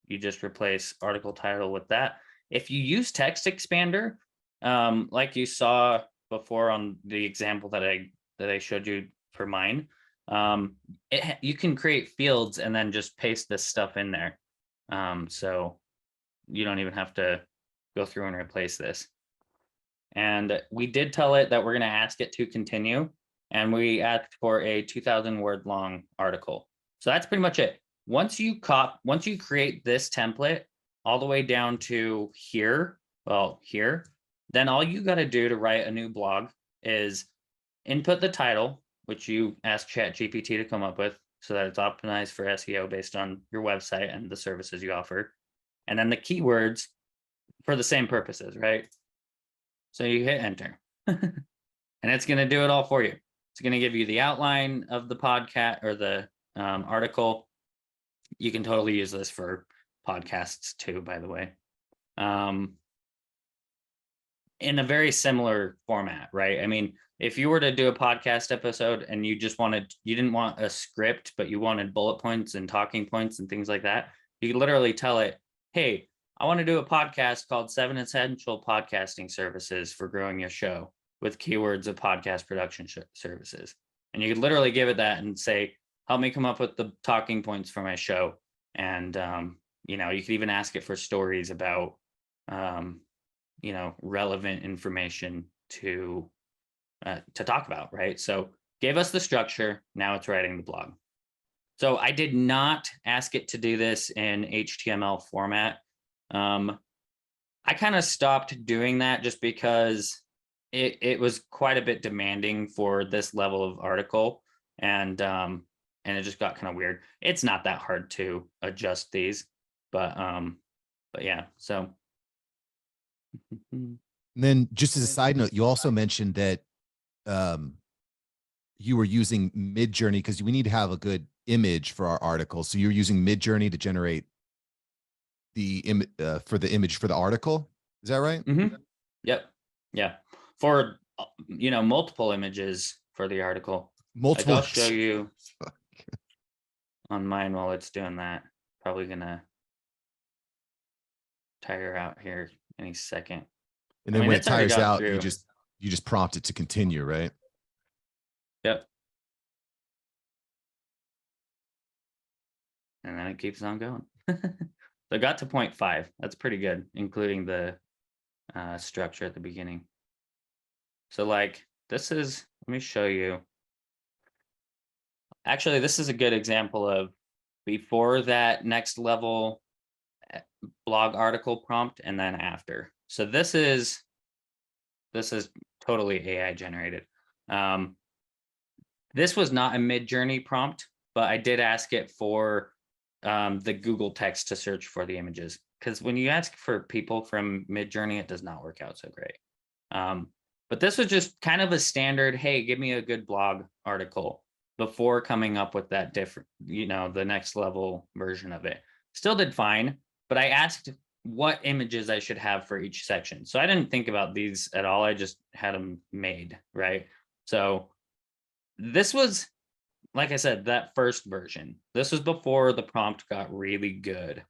you just replace article title with that. If you use text expander, like you saw before on the example that I showed you for mine, you can create fields and then just paste this stuff in there. So you don't even have to go through and replace this. And we did tell it that we're going to ask it to continue, and we asked for a 2,000 word long article. So that's pretty much it. Once you create this template all the way down to here, then all you got to do to write a new blog is input the title, which you ask Chat GPT to come up with so that it's optimized for SEO based on your website and the services you offer. And then the keywords for the same purposes, right? So you hit enter and it's going to do it all for you. It's going to give you the outline of the podcast or the article. You can totally use this for podcasts too, by the way. In a very similar format, right? I mean, if you were to do a podcast episode and you didn't want a script, but you wanted bullet points and talking points and things like that, you could literally tell it, hey, I want to do a podcast called 7 Essential Podcasting Services for Growing Your Show with keywords of podcast production services. And you could literally give it that and say, help me come up with the talking points for my show. And you know, you could even ask it for stories about, you know, relevant information to talk about, right? So gave us the structure. Now it's writing the blog. So I did not ask it to do this in HTML format. I kind of stopped doing that just because it was quite a bit demanding for this level of article, and it just got kind of weird. It's not that hard to adjust these, but yeah. So And then just as a side note, you also mentioned that you were using Midjourney because we need to have a good image for our article. So you're using Midjourney to generate the image for the image for the article. Is that right? Yep. Yeah. For you know, multiple images for the article. Multiple. Like I'll show you on mine while it's doing that. Probably gonna tire out here any second. And then when it it's already tires got out, through. you just prompt it to continue, right? Yep. And then it keeps on going. So I got to 0.5. That's pretty good, including the structure at the beginning. So like this is, let me show you. Actually, this is a good example of before that next level blog article prompt and then after. So this is totally AI generated. This was not a Midjourney prompt, but I did ask it for the Google text to search for the images. Because when you ask for people from Midjourney, it does not work out so great. But this was just kind of a standard, hey, give me a good blog article before coming up with that different, you know, the next level version of it. Still did fine, but I asked what images I should have for each section. So I didn't think about these at all. I just had them made, right? So this was, like I said, that first version. This was before the prompt got really good.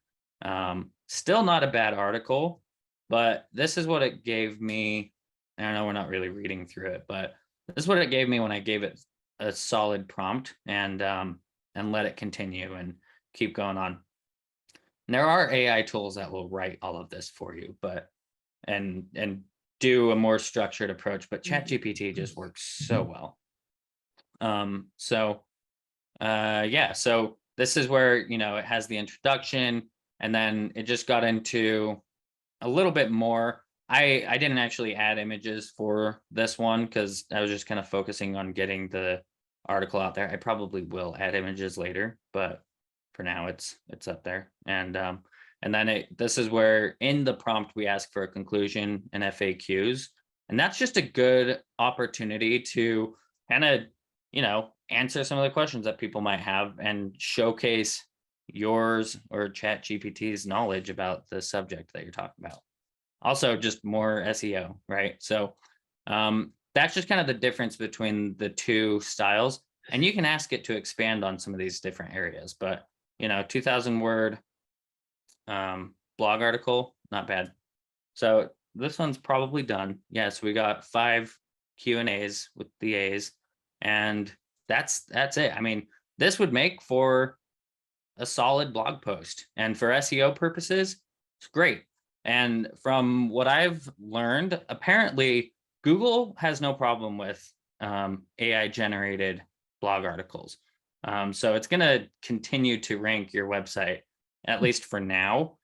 Still not a bad article, but this is what it gave me. I know we're not really reading through it, but this is what it gave me when I gave it a solid prompt and let it continue and keep going on. And there are AI tools that will write all of this for you, but and do a more structured approach, but Chat GPT just works so well. Yeah, so this is where, you know, it has the introduction, and then it just got into a little bit more. I didn't actually add images for this one because I was just kind of focusing on getting the article out there. I probably will add images later, but for now it's up there. And then this is where in the prompt we ask for a conclusion and FAQs, and that's just a good opportunity to kind of, you know, answer some of the questions that people might have and showcase yours or Chat GPT's knowledge about the subject that you're talking about. Also, just more SEO, right? So that's just kind of the difference between the two styles. And you can ask it to expand on some of these different areas, but you know, 2,000 word blog article, not bad. So this one's probably done. Yes, we got 5 Q&As with the A's, and that's it. I mean, this would make for a solid blog post, and for SEO purposes, it's great. And from what I've learned, apparently Google has no problem with AI generated blog articles. So it's going to continue to rank your website, at least for now,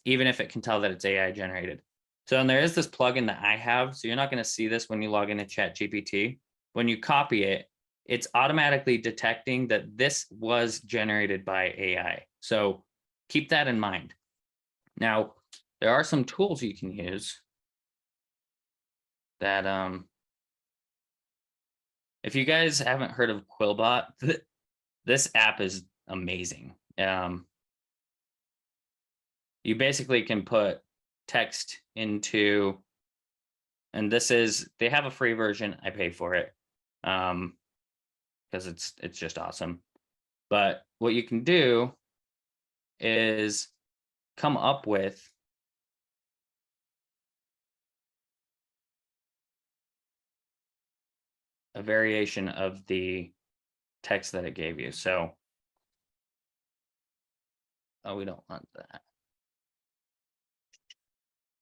even if it can tell that it's AI generated. So, and there is this plugin that I have. So you're not going to see this when you log into Chat GPT. When you copy it, it's automatically detecting that this was generated by AI. So keep that in mind. Now, there are some tools you can use that, if you guys haven't heard of Quillbot, this app is amazing. You basically can put text into, and they have a free version. I pay for it because it's just awesome. But what you can do is come up with a variation of the text that it gave you. So Oh, we don't want that.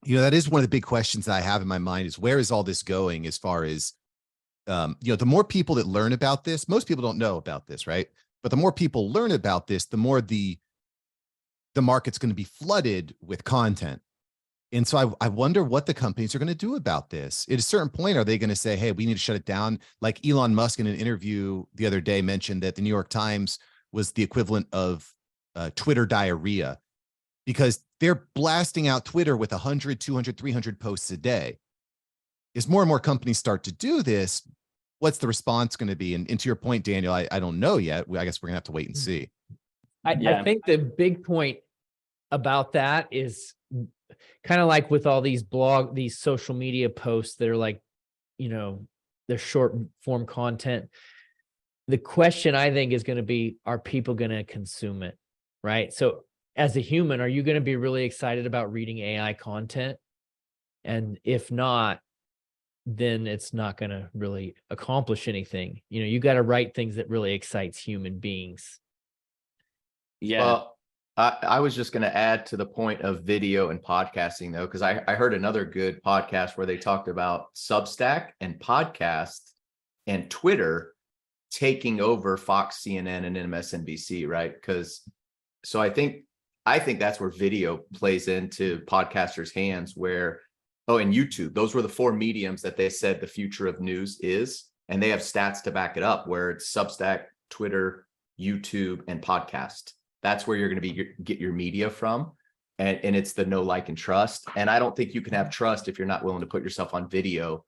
You know, that is one of the big questions that I have in my mind is where is all this going as far as, you know, the more people that learn about this, most people don't know about this, right? But the more people learn about this, the more the market's going to be flooded with content. And so I wonder what the companies are going to do about this. At a certain point, are they going to say, hey, we need to shut it down? Like Elon Musk in an interview the other day mentioned that the New York Times was the equivalent of Twitter diarrhea, because they're blasting out Twitter with 100, 200, 300 posts a day. As more and more companies start to do this, what's the response going to be? And to your point, Daniel, I don't know yet. I guess we're going to have to wait and see. I think the big point about that is kind of like with all these these social media posts that are like, you know, they're short form content. The question I think is going to be, are people going to consume it? Right. So as a human, are you going to be really excited about reading AI content? And if not, then it's not going to really accomplish anything. You know, you got to write things that really excites human beings. Yeah. Well, I was just going to add to the point of video and podcasting, though, because I heard another good podcast where they talked about Substack and podcast and Twitter taking over Fox, CNN, and MSNBC, right? Because so I think that's where video plays into podcasters' hands, where, oh, and YouTube, those were the four mediums that they said the future of news is. And they have stats to back it up, where it's Substack, Twitter, YouTube, and podcast. That's where you're going to get your media from. And it's the know, like, and trust. And I don't think you can have trust if you're not willing to put yourself on video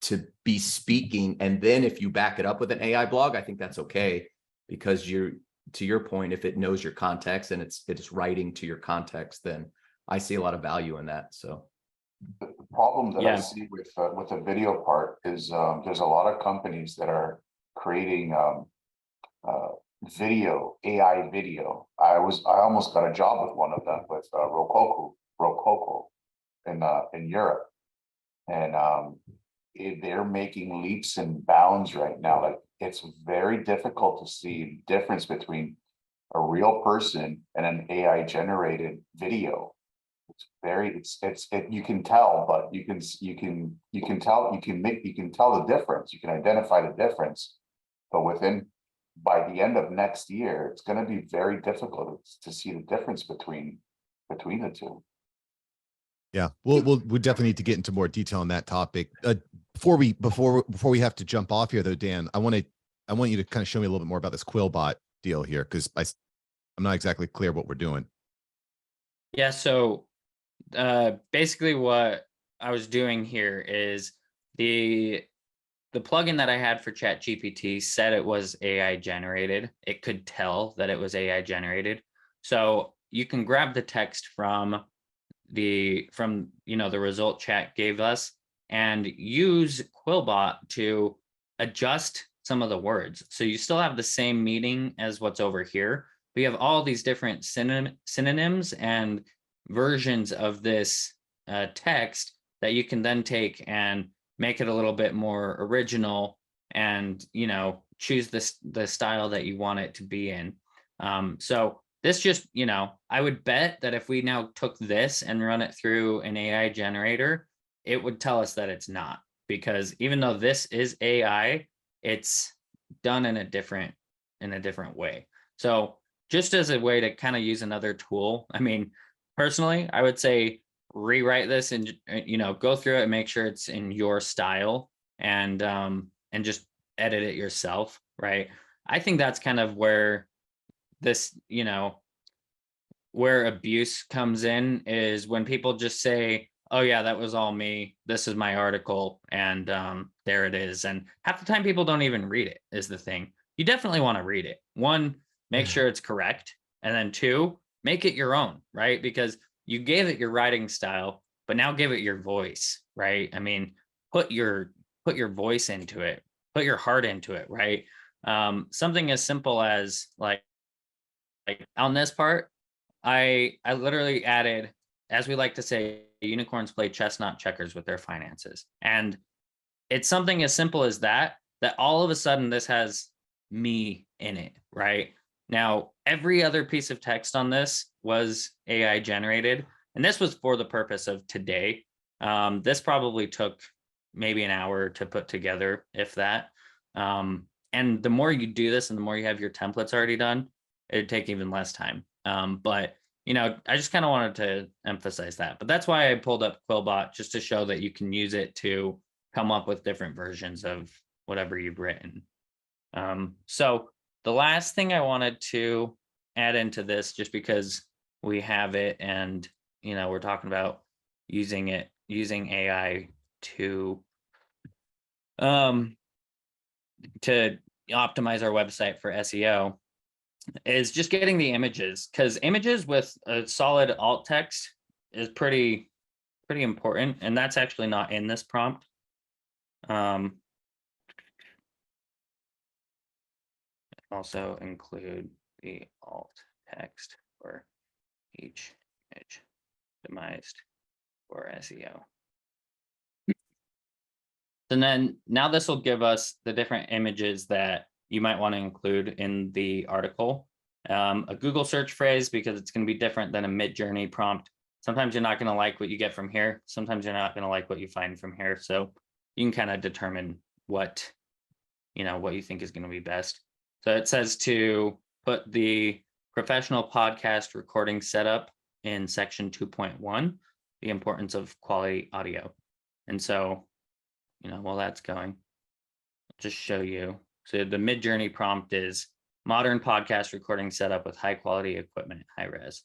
to be speaking. And then if you back it up with an AI blog, I think that's okay, because to your point, if it knows your context and it's writing to your context, then I see a lot of value in that. So the problem that I see with the video part is there's a lot of companies that are creating video, AI video. I almost got a job with one of them, with Rococo in Europe, and they're making leaps and bounds right now. Like, it's very difficult to see the difference between a real person and an AI generated video. You can tell, but you can tell the difference. You can identify the difference, but by the end of next year, it's going to be very difficult to see the difference between the two. Yeah, we definitely need to get into more detail on that topic. Before we have to jump off here, though, Dan, I want you to kind of show me a little bit more about this Quillbot deal here, because I'm not exactly clear what we're doing. Yeah. So basically, what I was doing here is the plugin that I had for Chat GPT said it was AI generated. It could tell that it was AI generated. So you can grab the text from the result chat gave us and use Quillbot to adjust some of the words. So you still have the same meaning as what's over here. We have all these different synonyms and versions of this text that you can then take and make it a little bit more original, and choose the style that you want it to be in. So this just, I would bet that if we now took this and run it through an AI generator, it would tell us that it's not, because even though this is AI, it's done in a different way. So just as a way to kind of use another tool, I mean, personally, I would say rewrite this and go through it and make sure it's in your style, and just edit it yourself, right? I think that's kind of where this, where abuse comes in, is when people just say, oh yeah, that was all me, this is my article, and there it is. And half the time people don't even read it, is the thing. You definitely want to read it. One, make sure it's correct, and then two, make it your own, right? Because you gave it your writing style, but now give it your voice, right? I mean, put your voice into it, put your heart into it, right? Something as simple as like on this part, I literally added, as we like to say, unicorns play chess, not checkers, with their finances. And it's something as simple as that all of a sudden this has me in it, right? Now, every other piece of text on this was AI generated, and this was for the purpose of today. This probably took maybe an hour to put together, if that. And the more you do this and the more you have your templates already done, it'd take even less time. But you know, I just kind of wanted to emphasize that. But that's why I pulled up Quillbot, just to show that you can use it to come up with different versions of whatever you've written. So the last thing I wanted to add into this, just because we have it and, you know, we're talking about using AI to optimize our website for SEO, is just getting the images, because images with a solid alt text is pretty important, and that's actually not in this prompt. Also include the alt text for each image optimized for SEO. And then now this will give us the different images that you might want to include in the article. A Google search phrase, because it's going to be different than a Mid-Journey prompt. Sometimes you're not going to like what you get from here. Sometimes you're not going to like what you find from here. So you can kind of determine what, you know, what you think is going to be best. So it says to put the professional podcast recording setup in section 2.1, the importance of quality audio. And so, you know, while that's going, I'll just show you. So the Mid-Journey prompt is modern podcast recording setup with high quality equipment, high res.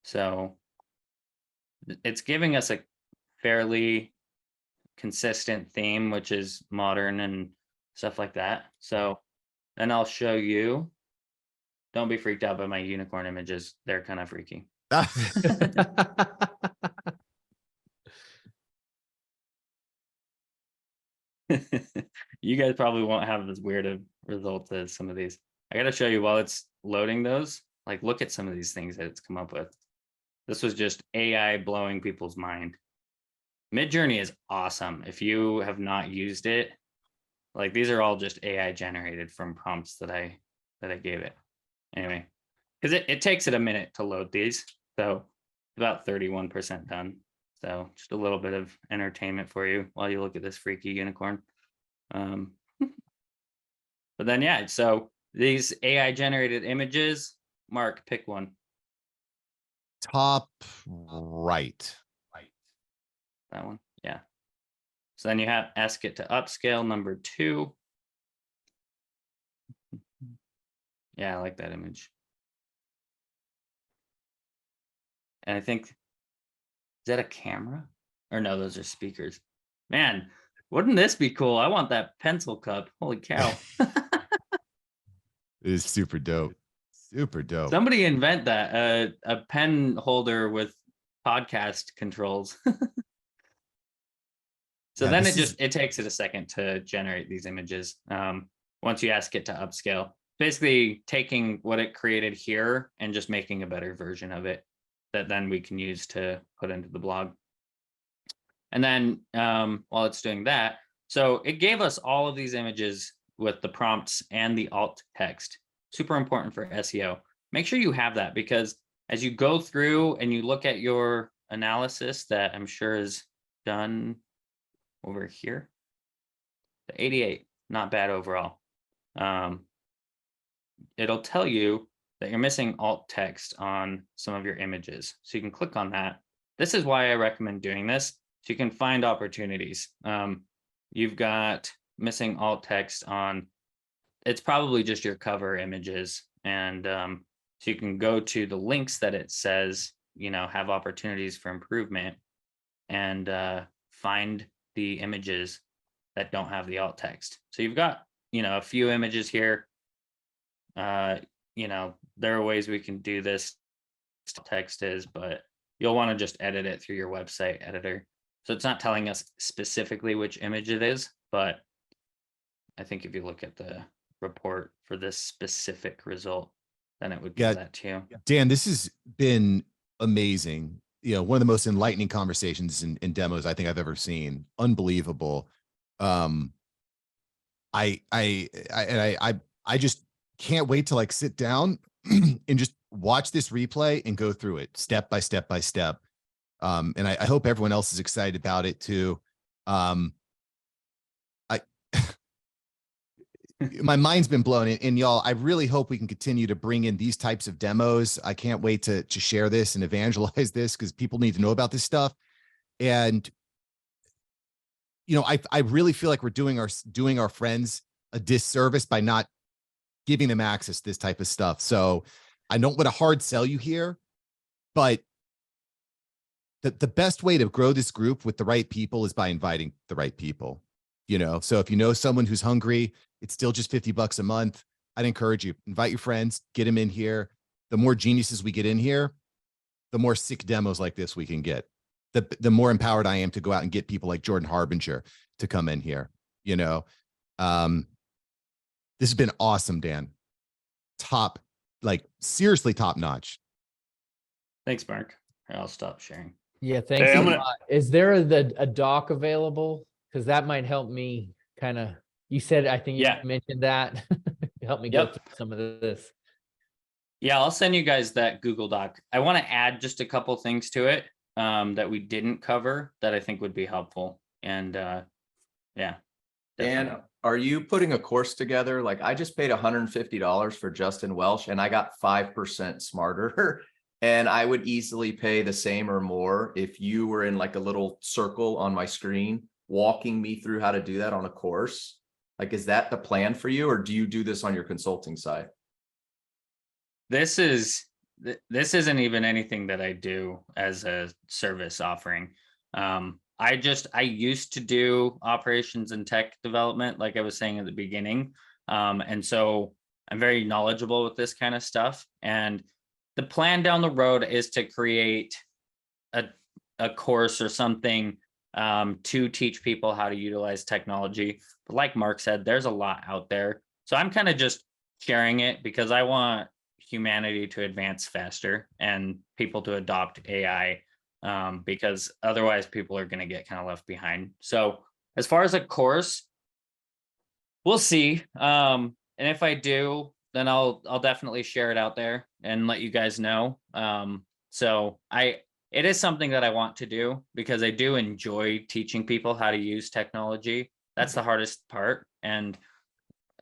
So it's giving us a fairly consistent theme, which is modern and stuff like that. So then I'll show you. Don't be freaked out by my unicorn images. They're kind of freaky. You guys probably won't have as weird of results as some of these. I got to show you while it's loading those. Like, look at some of these things that it's come up with. This was just AI blowing people's mind. Mid-Journey is awesome. If you have not used it, like, these are all just AI generated from prompts that I gave it. Anyway, because it takes it a minute to load these. So about 31% done. So just a little bit of entertainment for you while you look at this freaky unicorn. But then, yeah, so these AI generated images, Mark, pick one. Top right. That one, yeah. So then you have ask it to upscale, number 2. Yeah, I like that image. And I think, is that a camera? Or no, those are speakers. Man, wouldn't this be cool? I want that pencil cup. Holy cow. It is super dope. Super dope. Somebody invent that, a pen holder with podcast controls. So Yeah, then it takes it a second to generate these images. Once you ask it to upscale, basically taking what it created here and just making a better version of it that then we can use to put into the blog. And then while it's doing that, so it gave us all of these images with the prompts and the alt text. Super important for SEO. Make sure you have that, because as you go through and you look at your analysis that I'm sure is done over here, the 88, not bad overall. It'll tell you that you're missing alt text on some of your images. So you can click on that. This is why I recommend doing this. So you can find opportunities. You've got missing alt text on, it's probably just your cover images. And so you can go to the links that it says, you know, have opportunities for improvement, and find the images that don't have the alt text. So you've got, you know, a few images here. You know, there are ways we can do this. Text is, but you'll want to just edit it through your website editor. So it's not telling us specifically which image it is, but I think if you look at the report for this specific result, then it would give that to you. Dan, this has been amazing. You know, one of the most enlightening conversations in demos I think I've ever seen. Unbelievable. I just can't wait to like sit down and just watch this replay and go through it step by step by step. And I hope everyone else is excited about it too. My mind's been blown, and y'all, I really hope we can continue to bring in these types of demos. I can't wait to share this and evangelize this, because people need to know about this stuff. And you know, I really feel like we're doing our friends a disservice by not giving them access to this type of stuff. So I don't want to hard sell you here, but the best way to grow this group with the right people is by inviting the right people. You know, so if you know someone who's hungry, it's still just $50 a month. I'd encourage you, invite your friends, get them in here. The more geniuses we get in here, the more sick demos like this we can get. The more empowered I am to go out and get people like Jordan Harbinger to come in here. You know, this has been awesome, Dan. Top, like seriously top notch. Thanks, Mark. I'll stop sharing. Yeah, thanks Hey, a I'm gonna- lot. Is there a doc available? Because that might help me kind of, you said, I think you Yeah. mentioned that. Help me go Yep. through some of this. Yeah, I'll send you guys that Google Doc. I want to add just a couple things to it that we didn't cover that I think would be helpful. And yeah. And definitely. are you putting a course together? Like I just paid $150 for Justin Welsh and I got 5% smarter. And I would easily pay the same or more if you were in like a little circle on my screen, walking me through how to do that on a course. Like, is that the plan for you, or do you do this on your consulting side? This isn't even anything that I do as a service offering. I used to do operations and tech development, like I was saying at the beginning. And so I'm very knowledgeable with this kind of stuff. And the plan down the road is to create a course or something to teach people how to utilize technology. But like Mark said, there's a lot out there. So I'm kind of just sharing it because I want humanity to advance faster and people to adopt AI, because otherwise people are going to get kind of left behind. So as far as a course, we'll see. And if I do, then I'll definitely share it out there and let you guys know. So it is something that I want to do because I do enjoy teaching people how to use technology. That's the hardest part. And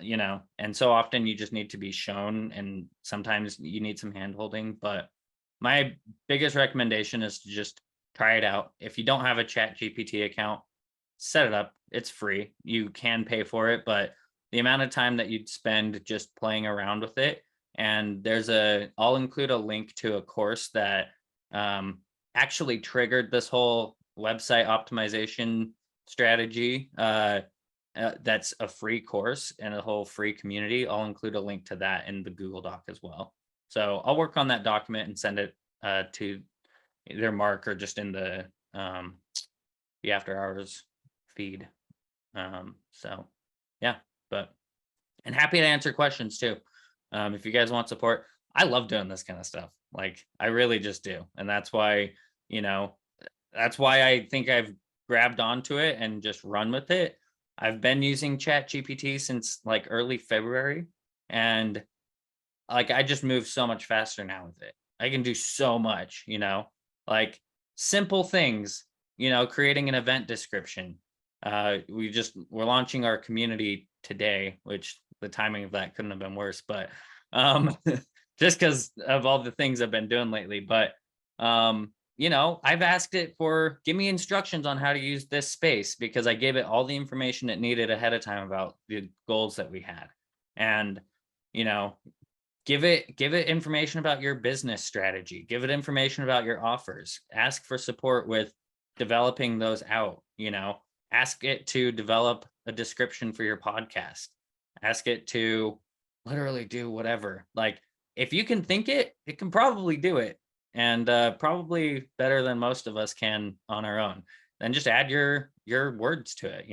you know, and so often you just need to be shown, and sometimes you need some hand holding. But my biggest recommendation is to just try it out. If you don't have a Chat GPT account, set it up. It's free. You can pay for it, but the amount of time that you'd spend just playing around with it, and I'll include a link to a course that actually triggered this whole website optimization strategy. That's a free course and a whole free community. I'll include a link to that in the Google Doc as well. So I'll work on that document and send it to either Mark or just in the after hours feed. So yeah, and happy to answer questions too. If you guys want support, I love doing this kind of stuff. Like I really just do. And that's why, that's why I think I've grabbed onto it and just run with it. I've been using Chat GPT since like early February, and like I just move so much faster now with it. I can do so much, like simple things, creating an event description. We're launching our community today, which the timing of that couldn't have been worse, but just because of all the things I've been doing lately. But I've asked it give me instructions on how to use this space, because I gave it all the information it needed ahead of time about the goals that we had. And, give it information about your business strategy, give it information about your offers, ask for support with developing those out, ask it to develop a description for your podcast, ask it to literally do whatever. Like if you can think it can probably do it. And probably better than most of us can on our own. Then just add your words to it,